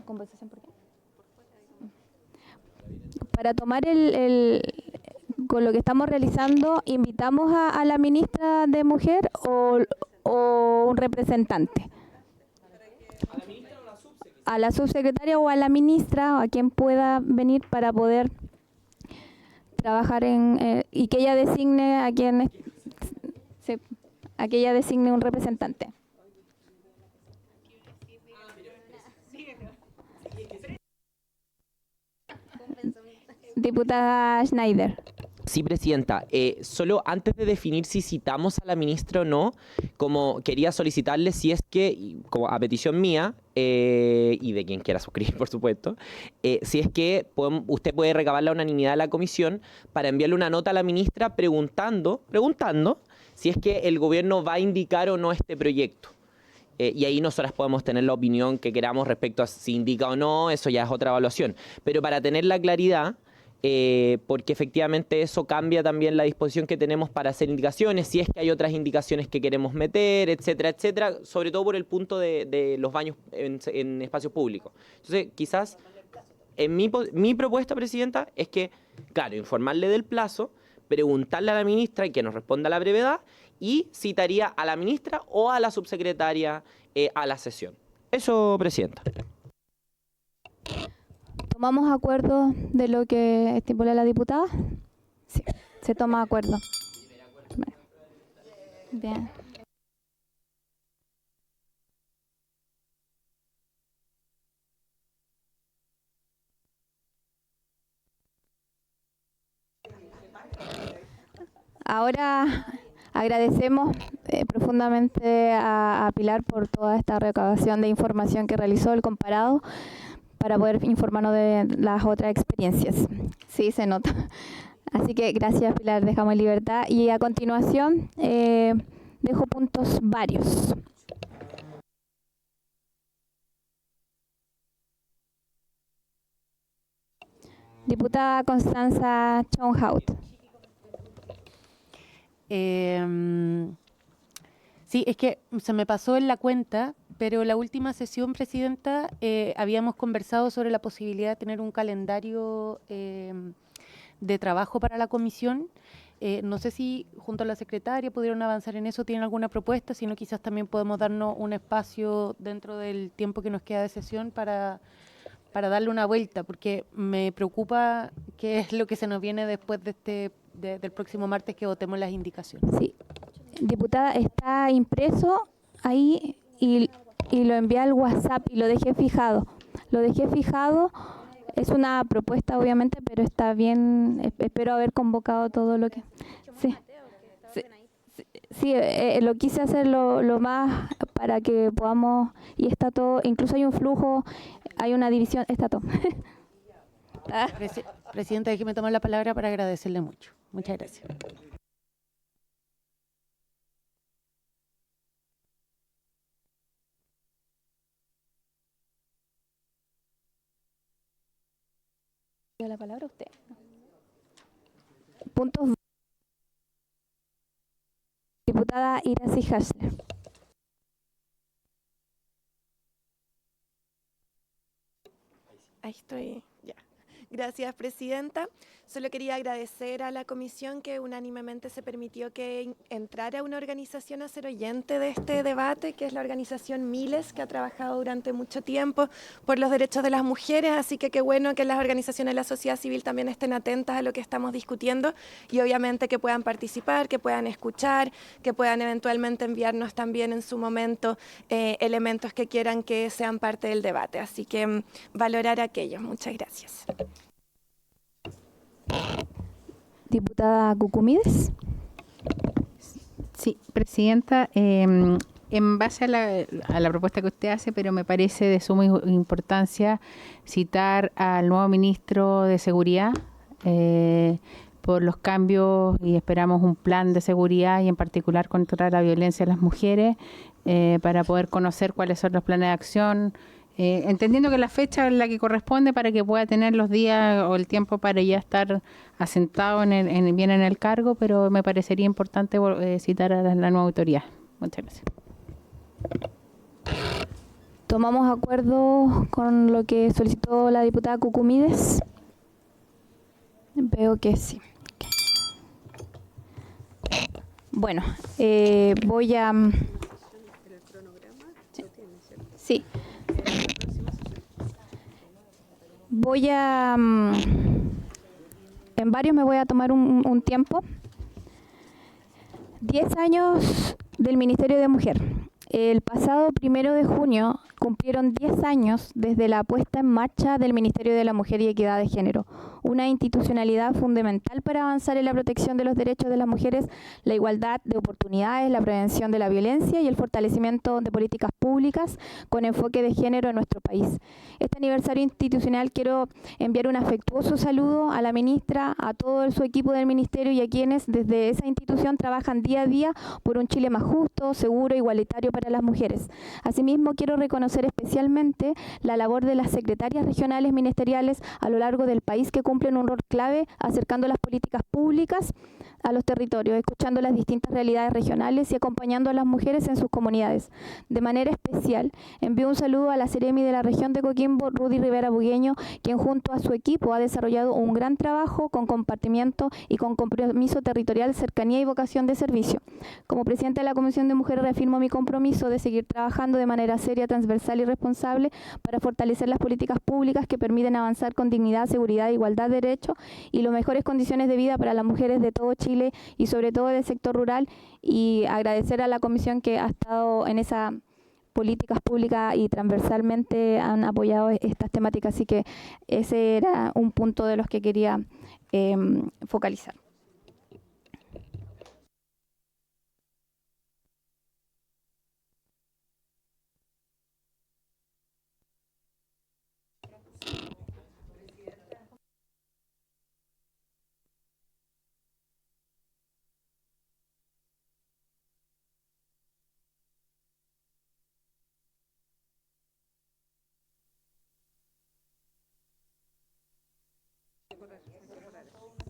¿Conversación por qué? Para tomar con lo que estamos realizando, ¿invitamos a la ministra de Mujer o un representante? ¿A la subsecretaria o a la ministra o a quien pueda venir para poder trabajar y que ella designe a quien a que ella designe un representante. Diputada Schneider. Sí, presidenta. Solo antes de definir si citamos a la ministra o no, como quería solicitarle si es que, como a petición mía, y de quien quiera suscribir, por supuesto, si es que usted puede recabar la unanimidad de la comisión para enviarle una nota a la ministra preguntando si es que el gobierno va a indicar o no este proyecto. Y ahí nosotras podemos tener la opinión que queramos respecto a si indica o no, eso ya es otra evaluación. Pero para tener la claridad, porque efectivamente eso cambia también la disposición que tenemos para hacer indicaciones, si es que hay otras indicaciones que queremos meter, etcétera, etcétera, sobre todo por el punto de los baños en espacios públicos. Entonces, quizás, mi propuesta, presidenta, es que, claro, informarle del plazo, preguntarle a la ministra y que nos responda a la brevedad, y citaría a la ministra o a la subsecretaria a la sesión. Eso, presidenta. ¿Tomamos acuerdo de lo que estipula la diputada? Sí, se toma acuerdo. Bien. Ahora agradecemos profundamente a Pilar por toda esta recabación de información que realizó el comparado para poder informarnos de las otras experiencias. Sí, se nota. Así que gracias, Pilar, dejamos en libertad. Y a continuación dejo puntos varios. Diputada Constanza Schönhaut. Sí, es que se me pasó en la cuenta, pero la última sesión, presidenta, habíamos conversado sobre la posibilidad de tener un calendario de trabajo para la comisión. No sé si junto a la secretaria pudieron avanzar en eso, tienen alguna propuesta, sino quizás también podemos darnos un espacio dentro del tiempo que nos queda de sesión para darle una vuelta, porque me preocupa qué es lo que se nos viene después de del próximo martes que votemos las indicaciones. Sí, diputada, está impreso ahí y lo envié al WhatsApp y lo dejé fijado. Es una propuesta, obviamente, pero está bien. Espero haber convocado todo lo que... Sí, lo quise hacer lo más para que podamos... Y está todo, incluso hay un flujo, hay una división, está todo. Presidenta, déjeme tomar la palabra para agradecerle mucho. Muchas gracias. La palabra usted. Puntos. Diputada Iracy Hasler. Ahí estoy, ya. Gracias, presidenta. Solo quería agradecer a la comisión que unánimemente se permitió que entrara una organización a ser oyente de este debate, que es la organización Miles, que ha trabajado durante mucho tiempo por los derechos de las mujeres, así que qué bueno que las organizaciones de la sociedad civil también estén atentas a lo que estamos discutiendo y obviamente que puedan participar, que puedan escuchar, que puedan eventualmente enviarnos también en su momento elementos que quieran que sean parte del debate. Así que valorar aquello. Muchas gracias. Diputada Cucumides. Sí, presidenta, en base a la propuesta que usted hace, pero me parece de suma importancia citar al nuevo ministro de Seguridad por los cambios y esperamos un plan de seguridad y en particular contra la violencia a las mujeres para poder conocer cuáles son los planes de acción. Entendiendo que la fecha es la que corresponde para que pueda tener los días o el tiempo para ya estar asentado bien en el cargo, pero me parecería importante citar a la nueva autoridad. Muchas gracias. ¿Tomamos acuerdo con lo que solicitó la diputada Cucumides? Veo que sí. Bueno, voy a... Sí. Voy a en varios me voy a tomar un tiempo. 10 años del Ministerio de Mujer. El pasado 1 de junio cumplieron 10 años desde la puesta en marcha del Ministerio de la Mujer y Equidad de Género, una institucionalidad fundamental para avanzar en la protección de los derechos de las mujeres, la igualdad de oportunidades, la prevención de la violencia y el fortalecimiento de políticas públicas con enfoque de género en nuestro país. Este aniversario institucional quiero enviar un afectuoso saludo a la ministra, a todo su equipo del Ministerio y a quienes desde esa institución trabajan día a día por un Chile más justo, seguro, igualitario para las mujeres. Asimismo, quiero reconocer especialmente la labor de las secretarias regionales ministeriales a lo largo del país que cumplen un rol clave acercando las políticas públicas a los territorios, escuchando las distintas realidades regionales y acompañando a las mujeres en sus comunidades. De manera especial, envío un saludo a la Seremi de la región de Coquimbo, Rudy Rivera Bugueño, quien junto a su equipo ha desarrollado un gran trabajo con compartimiento y con compromiso territorial, cercanía y vocación de servicio. Como presidenta de la Comisión de Mujeres reafirmo mi compromiso de seguir trabajando de manera seria, transversal y responsable para fortalecer las políticas públicas que permiten avanzar con dignidad, seguridad, igualdad de derechos y las mejores condiciones de vida para las mujeres de todo Chile y sobre todo del sector rural, y agradecer a la comisión que ha estado en esas políticas públicas y transversalmente han apoyado estas temáticas, así que ese era un punto de los que quería focalizar.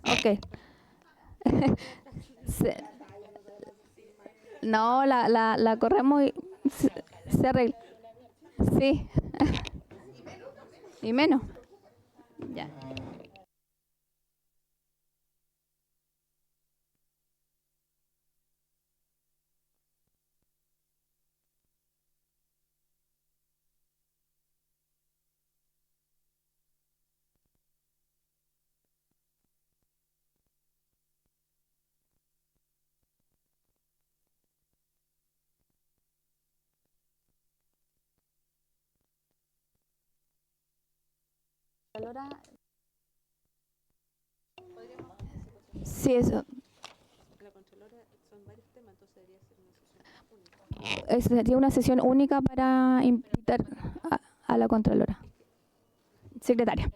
Ok. No, la corremos y se arregla. Sí. Y menos. Ya. Sí, eso. Sería una sesión única para invitar a la Contralora. Secretaria.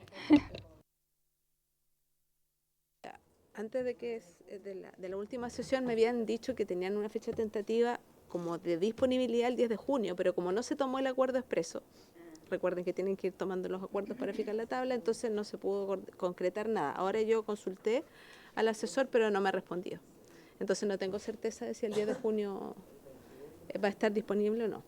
Antes de la última sesión me habían dicho que tenían una fecha tentativa como de disponibilidad el 10 de junio, pero como no se tomó el acuerdo expreso, recuerden que tienen que ir tomando los acuerdos para fijar la tabla, entonces no se pudo concretar nada. Ahora yo consulté al asesor, pero no me ha respondido. Entonces no tengo certeza de si el 10 de junio va a estar disponible o no.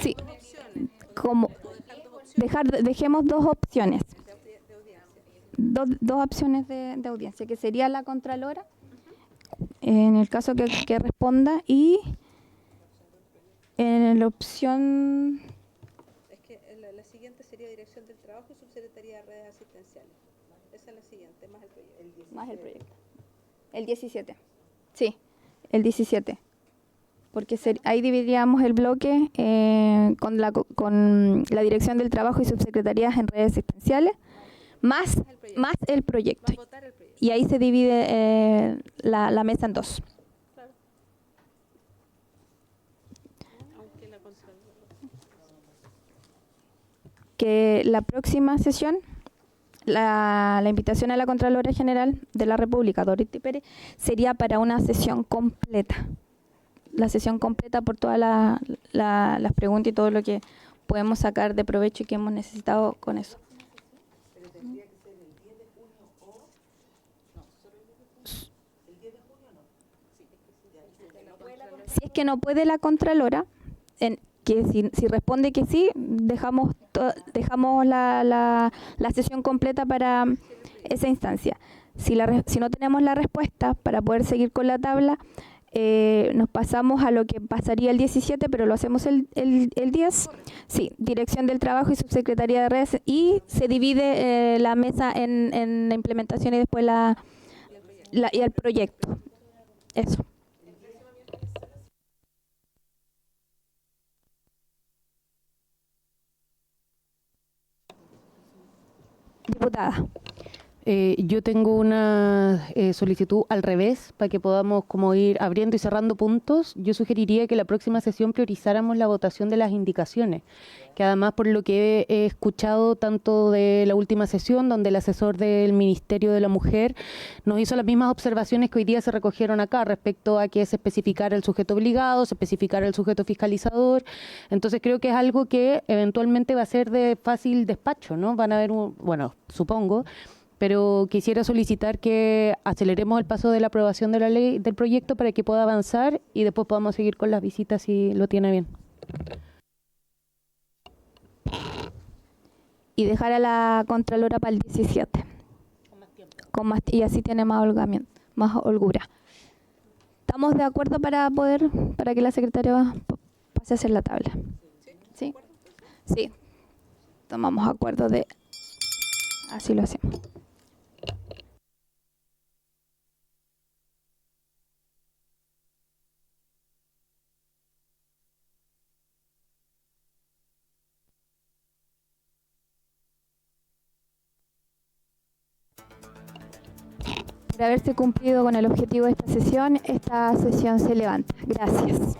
Sí, como dejemos dos opciones. Dos opciones de audiencia, que sería la Contralora, en el caso que responda, y en la opción... Es que la siguiente sería Dirección del Trabajo y Subsecretaría de Redes Asistenciales. Esa es la siguiente, más el proyecto. Más el proyecto. El 17. Sí, el 17. Porque ahí dividiríamos el bloque con la Dirección del Trabajo y Subsecretarías en Redes Asistenciales, más el proyecto. Y ahí se divide la mesa en dos. Que la próxima sesión, la invitación a la Contralora General de la República, Dorothy Pérez, sería para una sesión completa. La sesión completa por todas las preguntas y todo lo que podemos sacar de provecho y que hemos necesitado con eso. Pero tendría que ser el 10 de junio o... No, solo el 10 de junio. ¿El 10 de junio no? Sí, si es que no puede la Contralora, que si responde que sí, dejamos la sesión completa para esa instancia. Si no tenemos la respuesta para poder seguir con la tabla, Nos pasamos a lo que pasaría el 17, pero lo hacemos el 10. Sí, Dirección del Trabajo y Subsecretaría de Redes. Y se divide la mesa en la implementación y después y el proyecto. Eso. Diputada. Yo tengo una solicitud al revés para que podamos como ir abriendo y cerrando puntos. Yo sugeriría que la próxima sesión priorizáramos la votación de las indicaciones, que además por lo que he escuchado tanto de la última sesión, donde el asesor del Ministerio de la Mujer nos hizo las mismas observaciones que hoy día se recogieron acá respecto a que se especificara el sujeto obligado, se especificara el sujeto fiscalizador. Entonces creo que es algo que eventualmente va a ser de fácil despacho, ¿no? Van a haber, bueno, supongo, pero quisiera solicitar que aceleremos el paso de la aprobación de la ley, del proyecto, para que pueda avanzar y después podamos seguir con las visitas si lo tiene bien. Y dejar a la Contralora para el 17. Con más tiempo. Y así tiene más holgura. ¿Estamos de acuerdo para que la secretaria pase a hacer la tabla? ¿Sí? Sí. Tomamos acuerdo de... Así lo hacemos. Por haberse cumplido con el objetivo de esta sesión se levanta. Gracias.